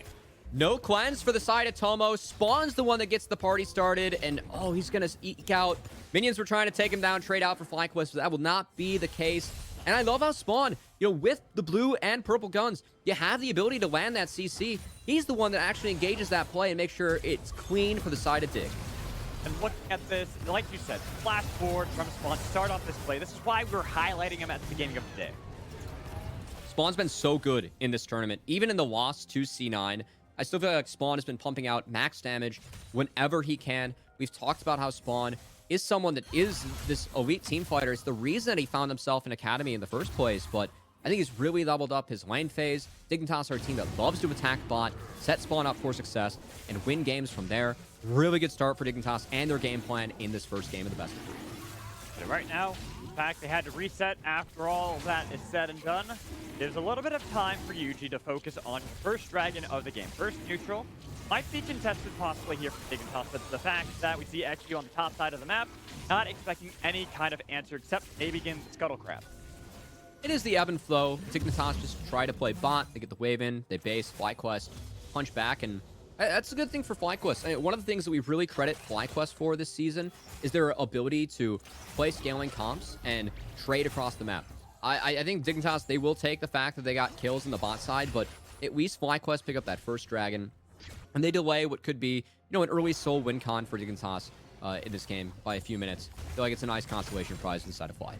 No cleanse for the side of Tomo. Spawn's the one that gets the party started, and oh, he's going to eke out. Minions were trying to take him down, trade out for FlyQuest, but that will not be the case. And I love how Spawn, you know, with the blue and purple guns, you have the ability to land that CC. He's the one that actually engages that play and makes sure it's clean for the side of Dig. And looking at this, like you said, flash forward from Spawn to start off this play. This is why we're highlighting him at the beginning of the day. Spawn's been so good in this tournament. Even in the loss to C9, I still feel like Spawn has been pumping out max damage whenever he can. We've talked about how Spawn is someone that is this elite team fighter. It's the reason that he found himself in Academy in the first place, but I think he's really leveled up his lane phase. Dignitas are a team that loves to attack bot, set Spawn up for success, and win games from there. Really good start for Dignitas and their game plan in this first game of the best of 3. But right now, in fact, they had to reset after all that is said and done. There's a little bit of time for Yuji to focus on the first dragon of the game. First neutral might be contested possibly here for Dignitas, but the fact that we see XG on the top side of the map, not expecting any kind of answer except maybe again the Scuttle Crab. It is the ebb and flow. Dignitas just try to play bot. They get the wave in, they base, FlyQuest, punch back, and that's a good thing for FlyQuest. I mean, one of the things that we really credit FlyQuest for this season is their ability to play scaling comps and trade across the map. I think Dignitas, they will take the fact that they got kills in the bot side, but at least FlyQuest pick up that first dragon, and they delay what could be, you know, an early soul win con for Dignitas in this game by a few minutes. I feel like it's a nice consolation prize inside of Fly.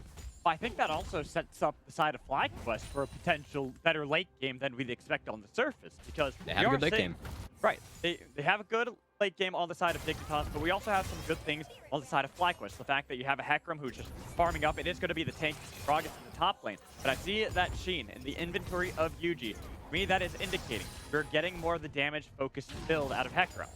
I think that also sets up the side of FlyQuest for a potential better late game than we'd expect on the surface, because they have a good late game. Right. They have a good late game on the side of Dignitas, but we also have some good things on the side of FlyQuest. The fact that you have a Hecarim who's just farming up, it is going to be the tank Froggus in the top lane. But I see that Sheen in the inventory of Yuji. To me, that is indicating we're getting more of the damage-focused build out of Hecarim.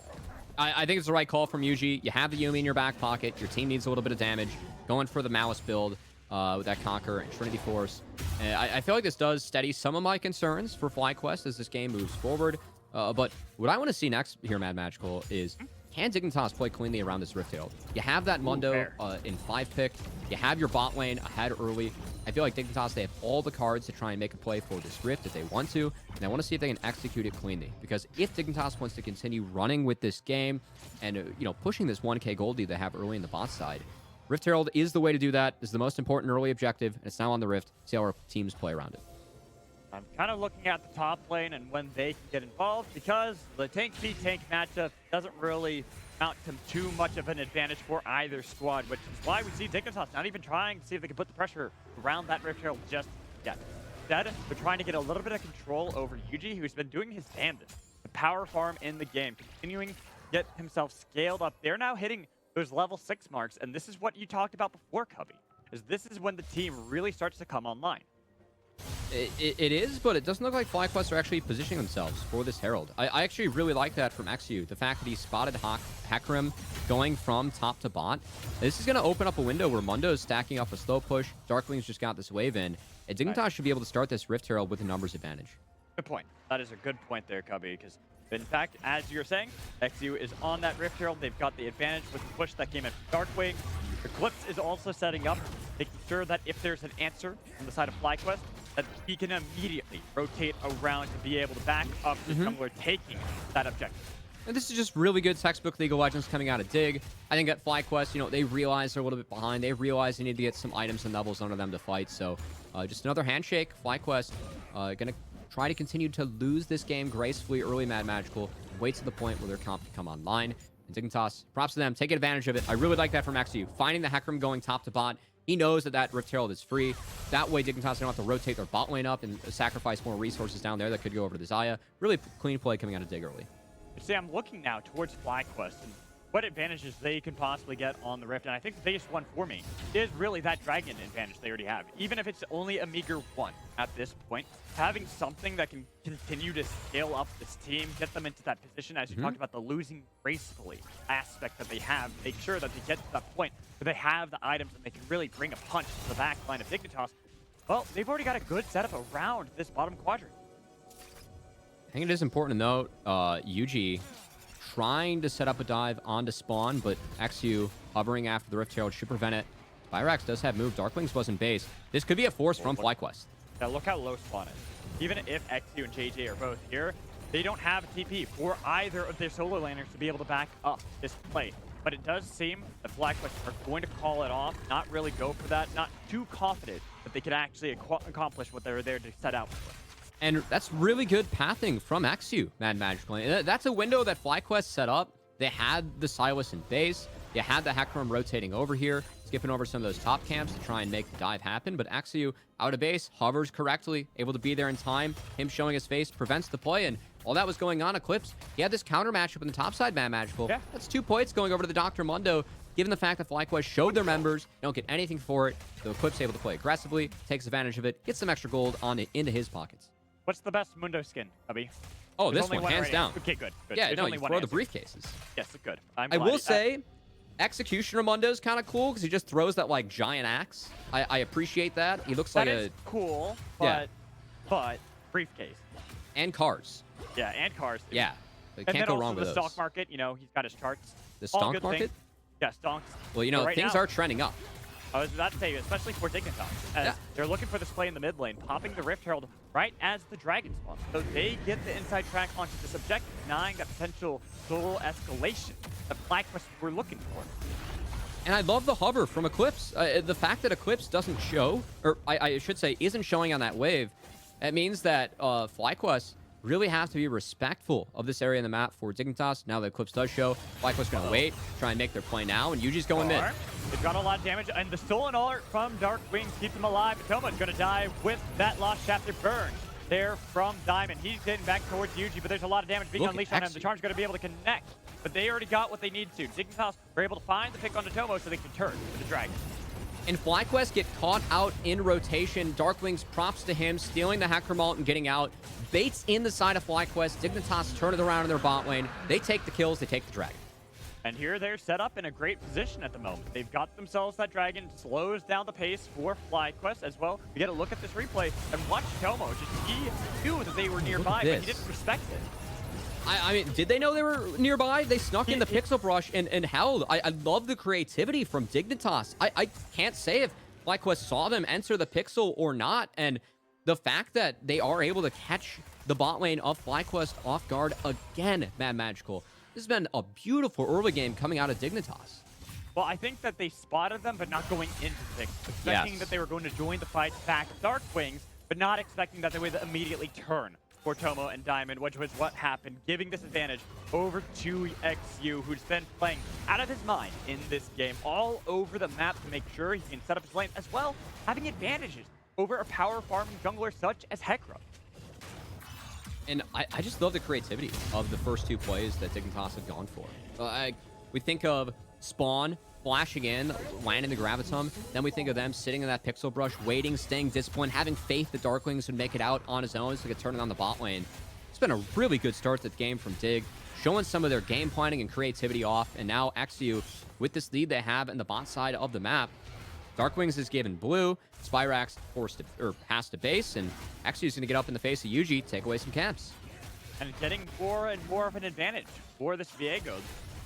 I think it's the right call from Yuji. You have the Yuumi in your back pocket. Your team needs a little bit of damage. Going for the Malice build with that Conquer and Trinity Force. I feel like this does steady some of my concerns for FlyQuest as this game moves forward. But what I want to see next here, Mad Magical, is can Dignitas play cleanly around this Rift Herald? You have that Mundo in 5-pick. You have your bot lane ahead early. I feel like Dignitas, they have all the cards to try and make a play for this Rift if they want to. And I want to see if they can execute it cleanly. Because if Dignitas wants to continue running with this game and, you know, pushing this 1k gold lead they have early in the bot side, Rift Herald is the way to do that. This is the most important early objective. And it's now on the Rift. See how our teams play around it. I'm kind of looking at the top lane and when they can get involved, because the tank v tank matchup doesn't really mount to too much of an advantage for either squad, which is why we see Dignitas not even trying to see if they can put the pressure around that Rift Herald just yet. Instead, they're trying to get a little bit of control over Yuji, who's been doing his damnedest. The power farm in the game, continuing to get himself scaled up. They're now hitting those level 6 marks, and this is what you talked about before, Cubby, is this is when the team really starts to come online. It is, but it doesn't look like FlyQuest are actually positioning themselves for this Herald. I actually really like that from XU. The fact that he spotted Hecarim going from top to bot. This is going to open up a window where Mundo is stacking up a slow push. Darkling's just got this wave in. And Dignitas should be able to start this Rift Herald with a numbers advantage. Good point. That is a good point there, Cubby, because in fact, as you're saying, XU is on that Rift Herald. They've got the advantage with the push that came in Darkwing. Eclipse is also setting up, making sure that if there's an answer on the side of FlyQuest, that he can immediately rotate around to be able to back up the jungler taking that objective. And this is just really good textbook League of Legends coming out of Dig. I think at FlyQuest, they realize they're a little bit behind. They realize they need to get some items and levels under them to fight. So just another handshake. FlyQuest going to try to continue to lose this game gracefully early, Mad Magical. Wait to the point where their comp can come online. And Dignitas, props to them. Take advantage of it. I really like that from XU. Finding the Hecarim going top to bot. He knows that Rift Herald is free. That way, Dignitas don't have to rotate their bot lane up and sacrifice more resources down there that could go over to Xayah. Really clean play coming out of Dig early. See, I'm looking now towards FlyQuest and what advantages they can possibly get on the Rift, and I think the biggest one for me is really that dragon advantage they already have. Even if it's only a meager one at this point, having something that can continue to scale up this team, get them into that position, as you talked about the losing gracefully aspect that they have, make sure that they get to that point where they have the items and they can really bring a punch to the back line of Dignitas. Well, they've already got a good setup around this bottom quadrant. I think it is important to note, UG trying to set up a dive onto spawn, but XU hovering after the Rift Herald should prevent it. Spyrax does have move. Darklings wasn't base. This could be a force from FlyQuest. Now look how low spawn is. Even if XU and JJ are both here, they don't have a TP for either of their solo laners to be able to back up this play. But it does seem that FlyQuest are going to call it off, not really go for that, not too confident that they could actually accomplish what they're there to set out for. And that's really good pathing from XU, Mad Magical. And that's a window that FlyQuest set up. They had the Silas in base. You had the Hecarim rotating over here, skipping over some of those top camps to try and make the dive happen. But XU out of base, hovers correctly, able to be there in time. Him showing his face prevents the play. And while that was going on, Eclipse, he had this counter matchup in the top side, Mad Magical. Yeah. That's 2 points going over to the Dr. Mundo. Given the fact that FlyQuest showed their members, don't get anything for it. So Eclipse able to play aggressively, takes advantage of it, gets some extra gold into his pockets. What's the best Mundo skin, Abby? Oh, this one, hands down. Okay, good. Yeah, no, you throw the briefcases. Yes, good. I will say, Executioner Mundo is kind of cool because he just throws that, like, giant axe. I appreciate that. He looks like a... That is cool, but briefcase. And cars. Yeah, and cars, too. Yeah. And can't go wrong with those. The stock market, he's got his charts. The stock market? Yeah, stonks. Well, right things now, are trending up. I was about to say, especially for Dignitas, as they're looking for this play in the mid lane, popping the Rift Herald right as the Dragon spawns. So they get the inside track onto this objective, denying that potential solo escalation that FlyQuest were looking for. And I love the hover from Eclipse. The fact that Eclipse doesn't show, or I should say isn't showing on that wave, it means that FlyQuest really have to be respectful of this area in the map for Dignitas. Now that Eclipse does show, FlyQuest going to wait, try and make their play now, and Yuji's going mid. They've got a lot of damage, and the stolen art from Dark Wings keeps him alive. Toma's going to die with that Lost Chapter burn there from Diamond. He's getting back towards Yuji, but there's a lot of damage being unleashed on him. The charm's going to be able to connect, but they already got what they need to. Dignitas were able to find the pick on Tomo so they can turn to the Dragon. And FlyQuest get caught out in rotation. Darklings, props to him, stealing the Hecarim ult and getting out. Baits in the side of FlyQuest. Dignitas turn it around in their bot lane. They take the kills, they take the Dragon. And here they're set up in a great position at the moment. They've got themselves that Dragon, slows down the pace for FlyQuest as well. We get a look at this replay and watch Tomo. He knew that they were nearby, but he didn't respect it. I mean, did they know they were nearby? They snuck in the pixel brush and held. I love the creativity from Dignitas. I can't say if FlyQuest saw them enter the pixel or not. And the fact that they are able to catch the bot lane of FlyQuest off guard again, Mad Magical. This has been a beautiful early game coming out of Dignitas. Well, I think that they spotted them, but not going into the pixel. Expecting that they were going to join the fight back Dark Wings, but not expecting that they would immediately turn for Tomo and Diamond, which was what happened, giving this advantage over to XU, who's been playing out of his mind in this game, all over the map to make sure he can set up his lane, as well having advantages over a power farming jungler such as Hecarim. And I just love the creativity of the first 2 plays that Dignitas have gone for. We think of Spawn flashing in, landing the Gravitum. Then we think of them sitting in that pixel brush, waiting, staying disciplined, having faith that Darklings would make it out on his own so they could turn it on the bot lane. It's been a really good start to the game from Dig, showing some of their game planning and creativity off. And now XU, with this lead they have in the bot side of the map, Darkwings is given blue, Spyrax has to base, and XU is going to get up in the face of Yuji, take away some camps. And getting more and more of an advantage for this Viego.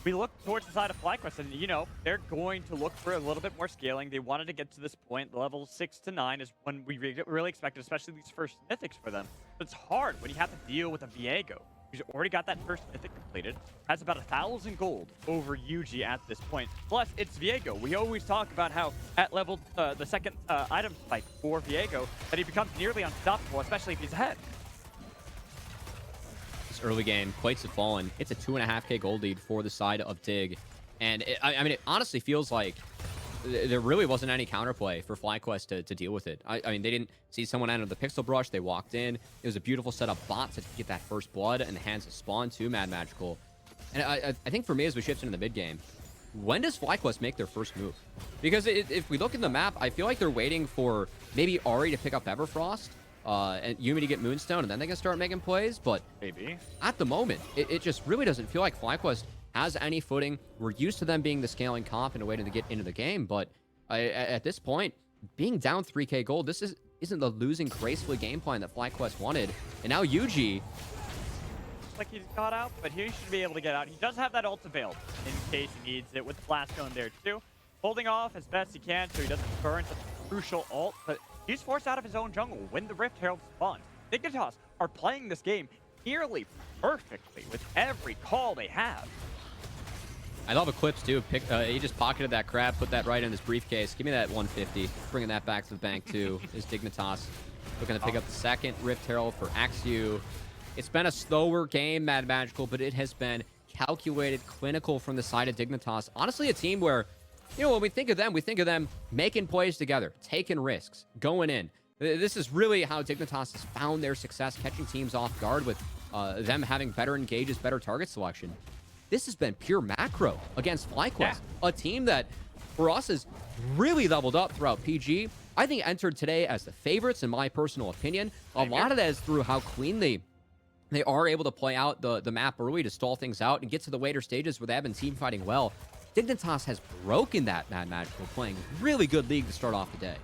we look towards the side of FlyQuest, and, you know, they're going to look for a little bit more scaling. They wanted to get to this point. Level 6 to 9 is when we really expected, especially these first mythics for them. But it's hard when you have to deal with a Viego, who's already got that first mythic completed, has about 1,000 gold over Yuji at this point. Plus, it's Viego. We always talk about how at level, the second item spike for Viego, that he becomes nearly unstoppable, especially if he's ahead. Early game, plates have fallen. It's a 2.5K gold lead for the side of Dig. And I mean, it honestly feels like there really wasn't any counterplay for FlyQuest to deal with it. I mean, they didn't see someone enter the pixel brush. They walked in. It was a beautiful setup bot to get that first blood and the hands of spawn to Mad Magical. And I think for me, as we shift into the mid game, when does FlyQuest make their first move? Because if we look in the map, I feel like they're waiting for maybe Ari to pick up Everfrost, and Yumi to get Moonstone, and then they can start making plays. But maybe at the moment, it just really doesn't feel like FlyQuest has any footing. We're used to them being the scaling comp and a way to get into the game. But at this point, being down 3K gold, this isn't the losing gracefully game plan that FlyQuest wanted. And now Yuji, like he's got out, but he should be able to get out. He does have that ult available in case he needs it, with the flash going there too. Holding off as best he can so he doesn't burn such a crucial ult, but he's forced out of his own jungle when the Rift Herald spawns. Dignitas are playing this game nearly perfectly with every call they have. I love Eclipse too. He just pocketed that crab, put that right in his briefcase. Give me that 150. Bringing that back to the bank too is Dignitas. Looking to pick up the second Rift Herald for Axu. It's been a slower game, Mad Magical, but it has been calculated, clinical from the side of Dignitas. Honestly, a team where, you know, when we think of them making plays together, taking risks, going in. This is really how Dignitas has found their success, catching teams off guard with them having better engages, better target selection. This has been pure macro against FlyQuest, a team that, for us, has really leveled up throughout PG. I think entered today as the favorites, in my personal opinion. A lot of that is through how cleanly they are able to play out the map early to stall things out and get to the later stages where they have been team fighting well. Dignitas has broken that Mad Magical, playing really good league to start off the day.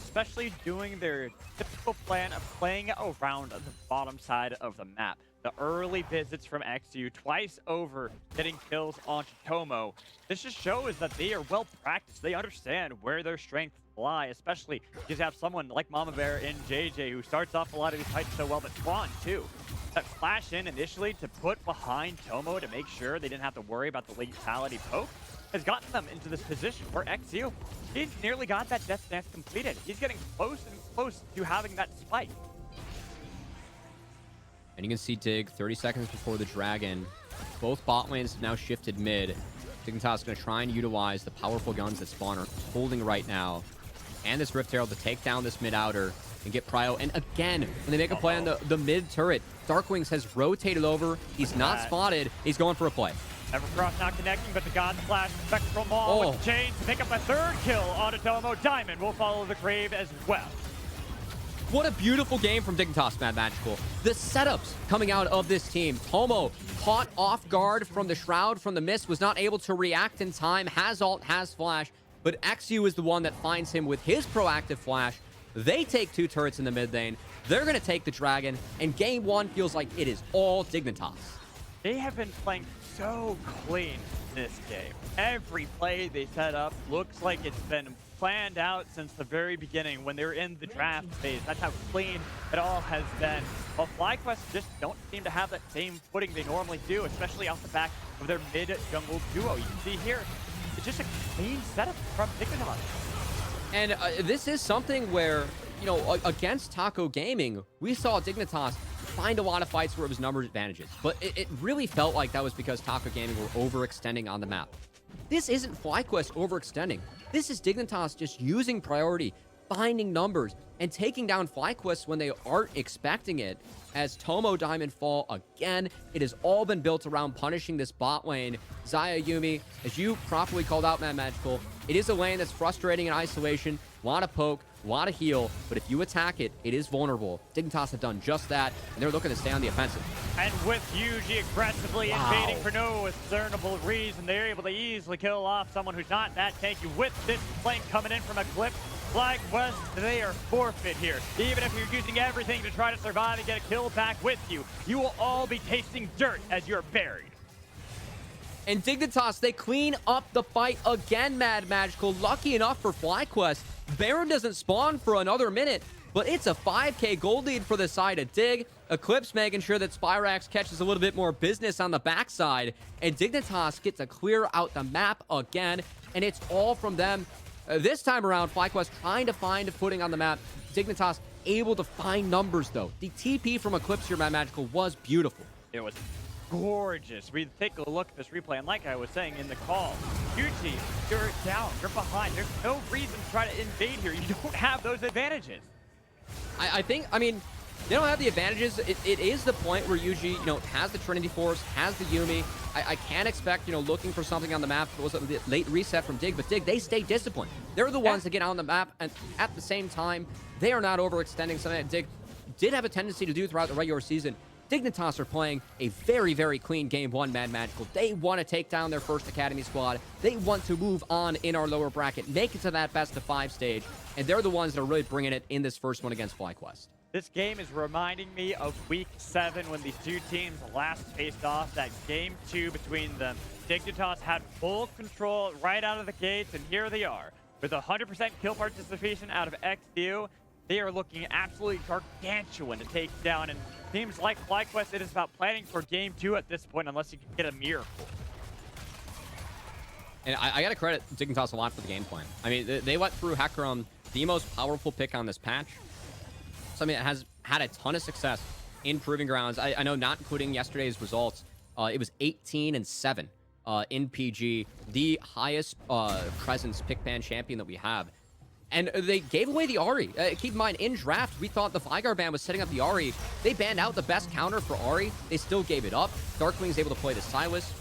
Especially doing their typical plan of playing around the bottom side of the map. The early visits from XU, twice over, getting kills on Tomo. This just shows that they are well practiced. They understand where their strengths lie, especially because you have someone like Mama Bear and JJ who starts off a lot of these fights so well, but Swan too. That flash in initially to put behind Tomo to make sure they didn't have to worry about the lethality poke has gotten them into this position where XU, he's nearly got that death dance completed. He's getting close and close to having that spike. And you can see Dig 30 seconds before the Dragon. Both bot lanes have now shifted mid. Dignitas is going to try and utilize the powerful guns that Spawn are holding right now. And this Rift Herald to take down this mid outer and get Prio. And again, when they make a play on the mid turret, Darkwings has rotated over. He's not spotted. He's going for a play. Evercross not connecting, but the God Flash Spectral Maul with Chains to pick up a third kill on Tomo. Diamond will follow the grave as well. What a beautiful game from Dignitas, Mad Magical. The setups coming out of this team. Tomo caught off guard from the Shroud, from the mist, was not able to react in time, has ult, has flash, but XU is the one that finds him with his proactive flash. They take 2 turrets in the mid lane. They're going to take the Dragon, and game 1 feels like it is all Dignitas. They have been playing so clean this game. Every play they set up looks like it's been planned out since the very beginning when they were in the draft phase. That's how clean it all has been. While FlyQuest just don't seem to have that same footing they normally do, especially off the back of their mid-jungle duo. You can see here, it's just a clean setup from Dignitas. And this is something where, you know, against Taco Gaming, we saw Dignitas find a lot of fights where it was number advantages. But it really felt like that was because Taco Gaming were overextending on the map. This isn't FlyQuest overextending. This is Dignitas just using priority, finding numbers, and taking down FlyQuest when they aren't expecting it. As Tomo Diamond fall again, it has all been built around punishing this bot lane. Xayah Yumi, as you properly called out, Mad Magical, it is a lane that's frustrating in isolation. A lot of poke, a lot of heal, but if you attack it, it is vulnerable. Dignitas have done just that, and they're looking to stay on the offensive. And with Yuji aggressively invading for no discernible reason, they're able to easily kill off someone who's not that tanky. With this flank coming in from Eclipse, FlyQuest, they are forfeit here. Even if you're using everything to try to survive and get a kill back with you, you will all be tasting dirt as you're buried. And Dignitas, they clean up the fight again, Mad Magical. Lucky enough for FlyQuest, Baron doesn't spawn for another minute, but it's a 5k gold lead for the side of Dig. Eclipse making sure that Spyrax catches a little bit more business on the backside, and Dignitas get to clear out the map again, and it's all from them. This time around, FlyQuest trying to find a footing on the map. Dignitas able to find numbers, though. The TP from Eclipse here, Mad Magical, was beautiful. It was gorgeous. We take a look at this replay, and like I was saying in the call, Yuji, you're down, you're behind. There's no reason to try to invade here. You don't have those advantages. I mean, they don't have the advantages. It is the point where Yuji, has the Trinity Force, has the Yumi. I can't expect, looking for something on the map. It was a late reset from Dig, but Dig, they stay disciplined. They're the ones that get on the map, and at the same time, they are not overextending something that Dig did have a tendency to do throughout the regular season. Dignitas are playing a very, very clean game one, Mad Magical. They want to take down their first Academy squad. They want to move on in our lower bracket, make it to that best of 5 stage, and they're the ones that are really bringing it in this first one against FlyQuest. This game is reminding me of Week 7 when these two teams last faced off. That Game 2 between them. Dignitas had full control right out of the gates, and here they are. With 100% kill participation out of XU, they are looking absolutely gargantuan to take down. And teams like FlyQuest, it is about planning for Game 2 at this point, unless you can get a miracle. And I got to credit Dignitas a lot for the game plan. I mean, they went through Hecarim, the most powerful pick on this patch. Something that has had a ton of success in Proving Grounds. I know, not including yesterday's results, it was 18-7 in PG, the highest presence pick ban champion that we have. And they gave away the Ahri. Keep in mind, in draft, we thought the Vygar ban was setting up the Ahri. They banned out the best counter for Ahri. They still gave it up. Darkwing's able to play the Silas.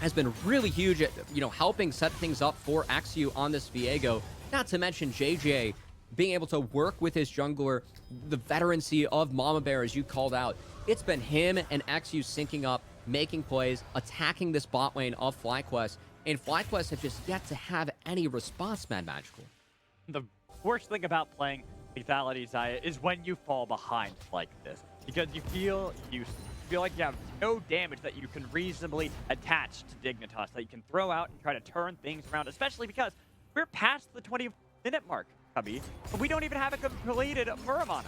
Has been really huge at, helping set things up for XU on this Viego. Not to mention JJ being able to work with his jungler, the veterancy of Mama Bear, as you called out. It's been him and XU syncing up, making plays, attacking this bot lane of FlyQuest, and FlyQuest have just yet to have any response, Mad Magical. The worst thing about playing Lethality, Zaya, is when you fall behind like this, because you feel useless. You feel like you have no damage that you can reasonably attach to Dignitas, that you can throw out and try to turn things around, especially because we're past the 20-minute mark, Cubby, but we don't even have a completed Muramana.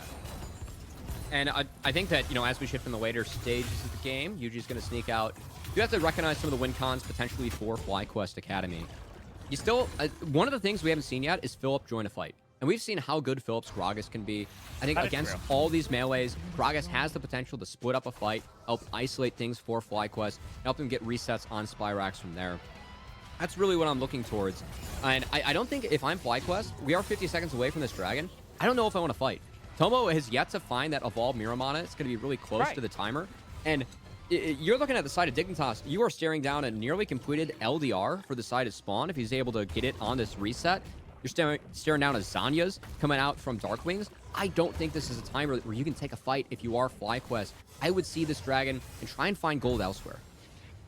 And I think that, as we shift in the later stages of the game, Yuji's going to sneak out. You have to recognize some of the win cons potentially for FlyQuest Academy. You still, one of the things we haven't seen yet is Philip join a fight. And we've seen how good Philip's Gragas can be. I think against all these melees, Gragas has the potential to split up a fight, help isolate things for FlyQuest, help them get resets on Spyrax from there. That's really what I'm looking towards. And I don't think, if I'm FlyQuest, we are 50 seconds away from this dragon. I don't know if I want to fight. Tomo has yet to find that evolved Muramana. It's going to be really close to the timer. And you're looking at the side of Dignitas. You are staring down a nearly completed LDR for the side of Spawn if he's able to get it on this reset. You're staring down as Zanya's coming out from Darkwings. I don't think this is a time where you can take a fight if you are FlyQuest. I would see this dragon and try and find gold elsewhere.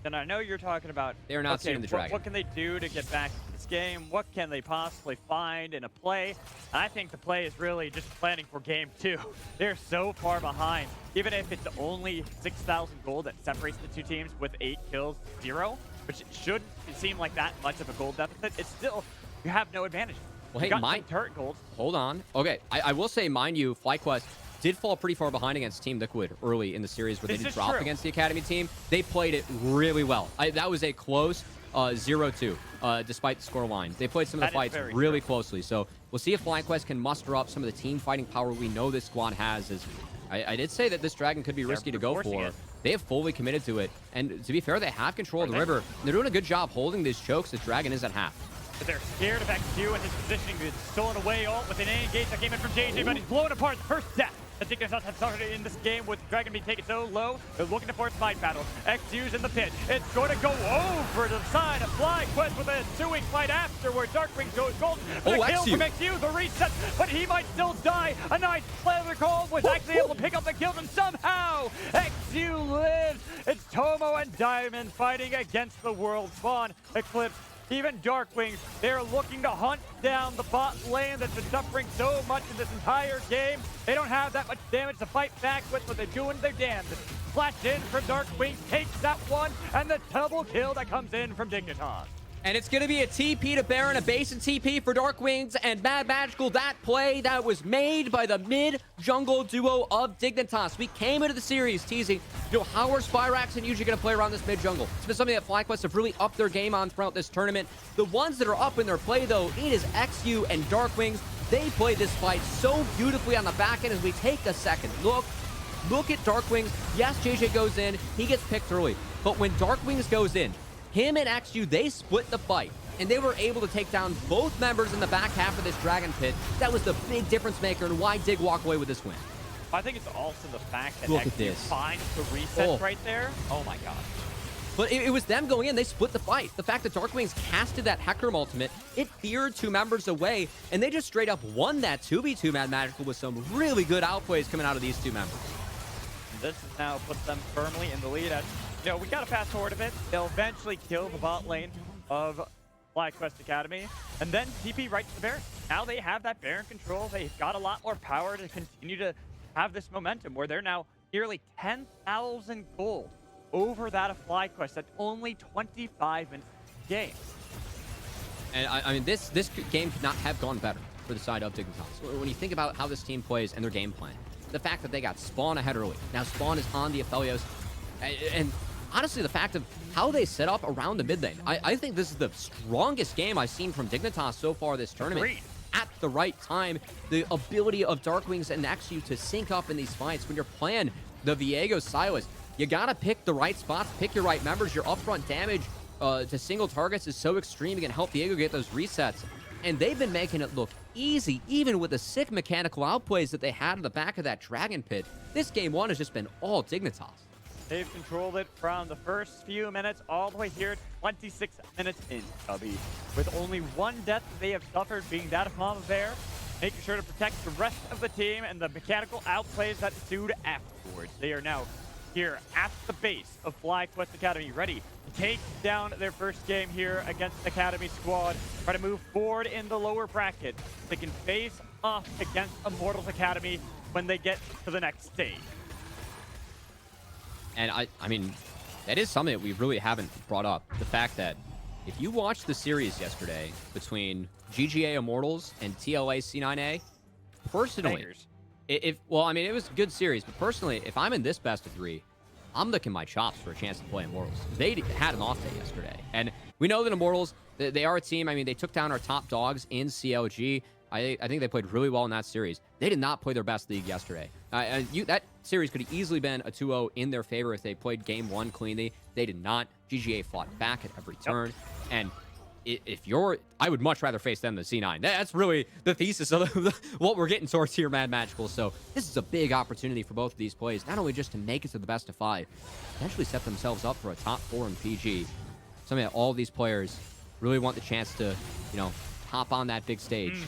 And I know you're talking about... They're not seeing the dragon. What can they do to get back to this game? What can they possibly find in a play? I think the play is really just planning for Game 2. They're so far behind. Even if it's only 6,000 gold that separates the two teams with 8 kills, 0, which shouldn't seem like that much of a gold deficit, it's still... You have no advantage. Well, hey, turret gold. Hold on. Okay, I will say, mind you, FlyQuest did fall pretty far behind against Team Liquid early in the series where they did drop against the Academy team. They played it really well. That was a close 0-2, despite the score line. They played some of the fights really closely. So we'll see if FlyQuest can muster up some of the team fighting power we know this squad has. As I did say that this dragon could be risky to go for. They have fully committed to it. And to be fair, they have control of the river. They're doing a good job holding these chokes. This dragon is at half. But they're scared of XQ and his positioning. He's stolen away all with an engage that came in from JJ, but he's blown apart. The first death that Dignitas have started in this game with Dragon being taken so low. They're looking to force fight battle. XQ's in the pit. It's going to go over to the side of FlyQuest with a ensuing fight afterward. Darkwing goes gold. The kill from XQ, the reset, but he might still die. A nice leather call was actually able to pick up the kills, and somehow XQ lives. It's Tomo and Diamond fighting against the world Spawn. Eclipse. Even Darkwings, they're looking to hunt down the bot lane that's been suffering so much in this entire game. They don't have that much damage to fight back with, but they're doing their damnedest. flash in from Darkwing, takes that one, and the double kill that comes in from Dignitas. And it's going to be a TP to Baron, a base and TP for Dark Wings and Mad Magical. That play that was made by the mid-jungle duo of Dignitas. We came into the series teasing, how are Spyrax and Yuji going to play around this mid-jungle? It's been something that FlyQuest have really upped their game on throughout this tournament. The ones that are up in their play, though, it is XU and Dark Wings. They play this fight so beautifully on the back end as we take a second look. Look at Dark Wings. Yes, JJ goes in. He gets picked early. But when Dark Wings goes in, him and XU, they split the fight, and they were able to take down both members in the back half of this Dragon Pit. That was the big difference maker and why Dig walked away with this win. I think it's also the fact that Look at XU this. finds the reset right there. Oh my god. But it was them going in. They split the fight. The fact that Dark Wings casted that Hecarim ultimate, it feared two members away, and they just straight up won that 2v2 Mad Magical with some really good outplays coming out of these two members. This now puts them firmly in the lead. As we gotta fast forward a bit. They'll eventually kill the bot lane of FlyQuest Academy, and then TP right to the Baron. Now they have that Baron control. They've got a lot more power to continue to have this momentum, where they're now nearly 10,000 gold over that of FlyQuest at only 25 minutes of the game. And I mean, this game could not have gone better for the side of Dignitas. When you think about how this team plays and their game plan, the fact that they got Spawn ahead early. Now Spawn is on the FLYAs, and honestly, the fact of how they set up around the mid lane, I think this is the strongest game I've seen from Dignitas so far this tournament. Agreed. At the right time, the ability of Darkwings and XU to sync up in these fights. When you're playing the Viego Silas, you gotta pick the right spots, pick your right members. Your upfront damage to single targets is so extreme, it can help Viego get those resets. And they've been making it look easy, even with the sick mechanical outplays that they had in the back of that Dragon Pit. This game one has just been all Dignitas. They've controlled it from the first few minutes all the way here, 26 minutes in, Chubby. With only one death that they have suffered, being that of Mama Bear, making sure to protect the rest of the team and the mechanical outplays that ensued afterwards. They are now here at the base of FlyQuest Academy, ready to take down their first game here against the Academy squad, try to move forward in the lower bracket. They can face off against Immortals Academy when they get to the next stage. And I mean, that is something that we really haven't brought up. The fact that if you watched the series yesterday between GGA Immortals and TLA C9A, personally, well, I mean, it was a good series, but personally, if I'm in this best of three, I'm licking my chops for a chance to play Immortals. They had an off day yesterday. And we know that Immortals, they are a team. I mean, they took down our top dogs in CLG. I think they played really well in that series. They did not play their best league yesterday. That series could have easily been a 2-0 in their favor if they played game one cleanly. They did not. GGA fought back at every turn. And I would much rather face them than C9. That's really the thesis of what we're getting towards here, Mad Magical. So this is a big opportunity for both of these plays, not only just to make it to the best of 5, potentially set themselves up for a top 4 in PG. Something that all these players really want the chance to, hop on that big stage.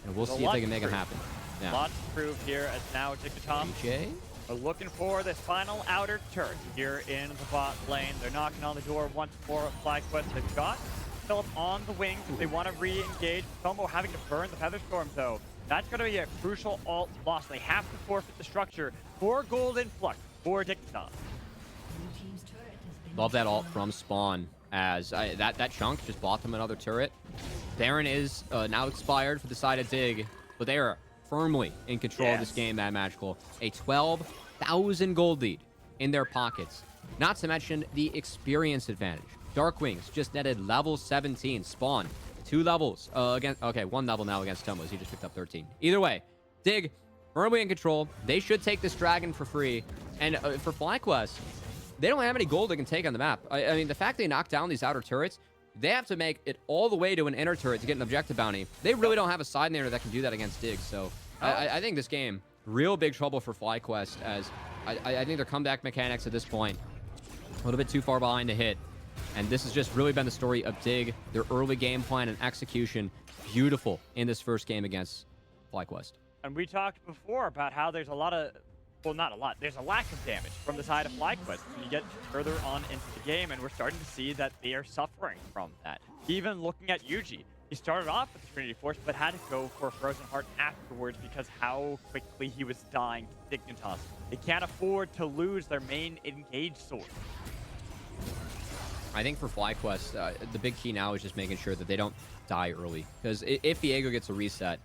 And we'll see if they can make it happen. Yeah. Lots to prove here as now Dignitas are looking for this final outer turret here in the bot lane. They're knocking on the door once more of FlyQuest. They've got Philip on the wings. They want to re-engage. Tomo having to burn the Featherstorm, though. That's going to be a crucial alt loss. They have to forfeit the structure for Golden Flux for Dignitas. Love that alt from Spawn, as that chunk just bought them another turret. Baron is now expired for the side of Dig, but they are firmly in control of this game, Mad Magical. A 12,000 gold lead in their pockets. Not to mention the experience advantage. Darkwings just netted level 17. Spawn, 2 levels against. Okay, 1 level now against Tomos. He just picked up 13. Either way, Dig firmly in control. They should take this dragon for free. And for FlyQuest, they don't have any gold they can take on the map. I mean, the fact they knock down these outer turrets, they have to make it all the way to an inner turret to get an objective bounty. They really don't have a side nader that can do that against Dig. So I think this game, real big trouble for FlyQuest, as I think their comeback mechanics at this point, a little bit too far behind to hit. And this has just really been the story of Dig, their early game plan and execution. Beautiful in this first game against FlyQuest. And we talked before about how there's a lot of, well, not a lot, there's a lack of damage from the side of FlyQuest when you get further on into the game, and we're starting to see that they are suffering from that. Even looking at Yuji, He started off with the Trinity Force, but had to go for a Frozen Heart afterwards because how quickly he was dying to Dignitas. They can't afford to lose their main engaged sword. I think for FlyQuest, the big key now is just making sure that they don't die early. Because if Viego gets a reset,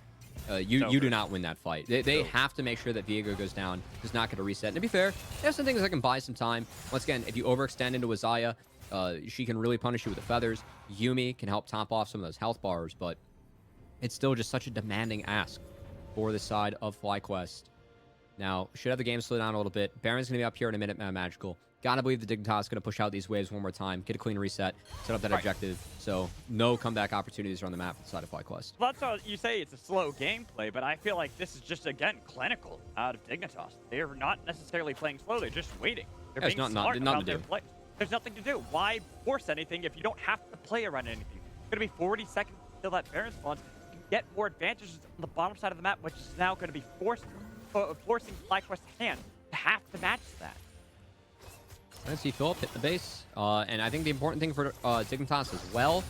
you do not win that fight. They have to make sure that Viego goes down, does not get a reset. And to be fair, there's some things that can buy some time. Once again, if you overextend into Azaya, she can really punish you with the feathers. Yumi can help top off some of those health bars, but it's still just such a demanding ask for the side of FlyQuest. Now, should have the game slow down a little bit. Baron's going to be up here in a minute, Magical. Gotta believe the Dignitas is going to push out these waves one more time, get a clean reset, set up that objective. So no comeback opportunities are on the map for the side of FlyQuest. Well, that's how you say it's a slow gameplay, but I feel like this is just, again, clinical out of Dignitas. They're not necessarily playing slow, they're just waiting. They're being smart about their play. There's nothing to do. Why force anything if you don't have to play around anything? It's going to be 40 seconds until that Baron spawns. You can get more advantages on the bottom side of the map, which is now going to be forcing FlyQuest's hand to have to match that. I see Philip hit the base, and I think the important thing for Dignitas as well,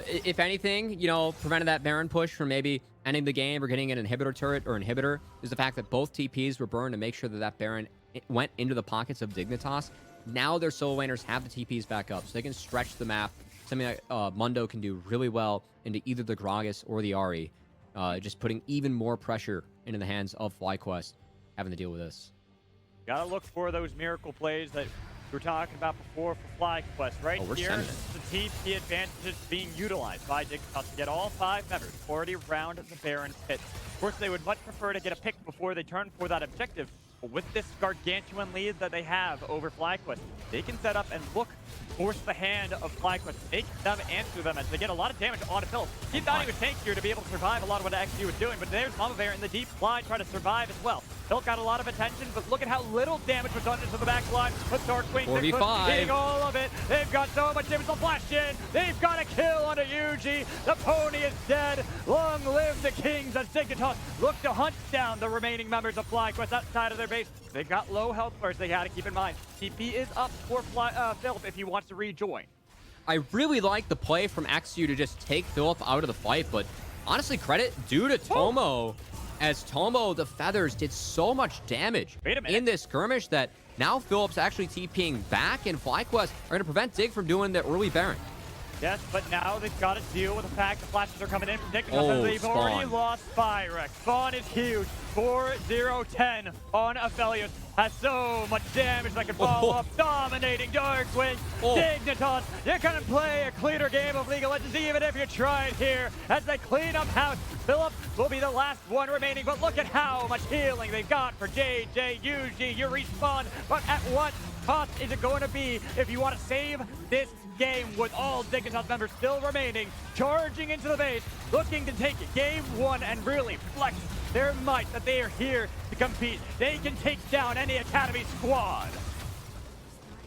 if anything, prevented that Baron push from maybe ending the game or getting an inhibitor turret or inhibitor, is the fact that both TPs were burned to make sure that that Baron went into the pockets of Dignitas. Now their solo laners have the TPs back up, so they can stretch the map, something that Mundo can do really well into either the Gragas or the Ahri, just putting even more pressure into the hands of FlyQuest having to deal with this. Gotta look for those miracle plays that we were talking about before for FlyQuest. Right here, the TP advantage is being utilized by Dignitas to get all 5 members already around the Baron pit. Of course, they would much prefer to get a pick before they turn for that objective. But with this gargantuan lead that they have over FlyQuest, they can set up and force the hand of FlyQuest, make them answer them as they get a lot of damage on Phil. He thought he was tankier to be able to survive a lot of what XG was doing, but there's Mama Bear in the deep line trying to survive as well. Phil got a lot of attention, but look at how little damage was done into the back line. But Darkwing hitting all of it. They've got so much damage. The flash in. They've got a kill on a Yuji. The pony is dead. Long live the Kings as Dignitas look to hunt down the remaining members of FlyQuest outside of their base. They've got low health bars they got to keep in mind. TP is up for Philip if he wants to rejoin. I really like the play from XU to just take Philip out of the fight, but honestly, credit due to Tomo. As Tomo, the feathers did so much damage in this skirmish that now Philip's actually TPing back, and FlyQuest are going to prevent Dig from doing the early Baron. Yes, but now they've got to deal with the fact the flashes are coming in from Dignitas. They've already lost Spyrex. Spawn is huge. 4-0-10 on Aphelios. Has so much damage that can follow up, dominating Darkwing. Dignitas, you can play a cleaner game of League of Legends even if you try it here. As they clean up house, Philip will be the last one remaining, but look at how much healing they've got for JJ, Yuji, you respawn. But at what cost is it going to be if you want to save this game with all Dignitas members still remaining, charging into the base, looking to take game 1 and really flex their might that they are here to compete. They can take down any Academy squad.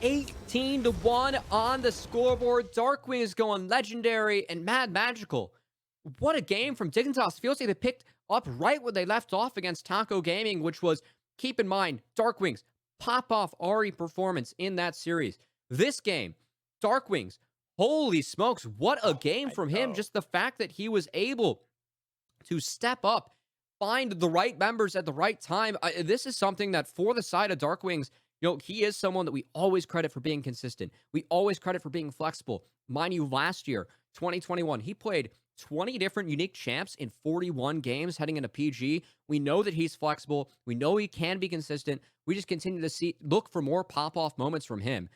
18-1 on the scoreboard. Darkwing is going legendary and Magical. What a game from Dignitas. Feels like they picked up right where they left off against Taco Gaming, which was, keep in mind, Darkwing's pop-off Ahri performance in that series. This game, Darkwings, holy smokes, what a game from him. Just the fact that he was able to step up, find the right members at the right time. This is something that for the side of Darkwings, he is someone that we always credit for being consistent. We always credit for being flexible. Mind you, last year, 2021, he played 20 different unique champs in 41 games heading into PG. We know that he's flexible. We know he can be consistent. We just continue to look for more pop-off moments from him.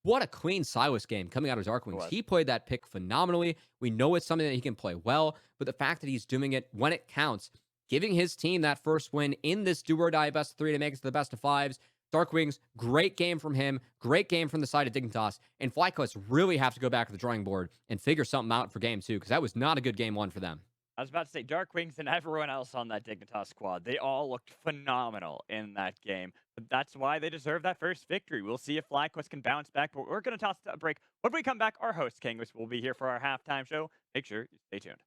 What a clean Silas game coming out of Darkwings. He played that pick phenomenally. We know it's something that he can play well, but the fact that he's doing it when it counts, giving his team that first win in this do-or-die best-of-3 to make it to the best-of-5s. Darkwings, great game from him. Great game from the side of Dignitas. And FlyQuest really have to go back to the drawing board and figure something out for game 2, because that was not a good game 1 for them. I was about to say, Darkwings and everyone else on that Dignitas squad, they all looked phenomenal in that game. But that's why they deserve that first victory. We'll see if FlyQuest can bounce back, but we're going to toss a break. When we come back, our host, Kangus, will be here for our halftime show. Make sure you stay tuned.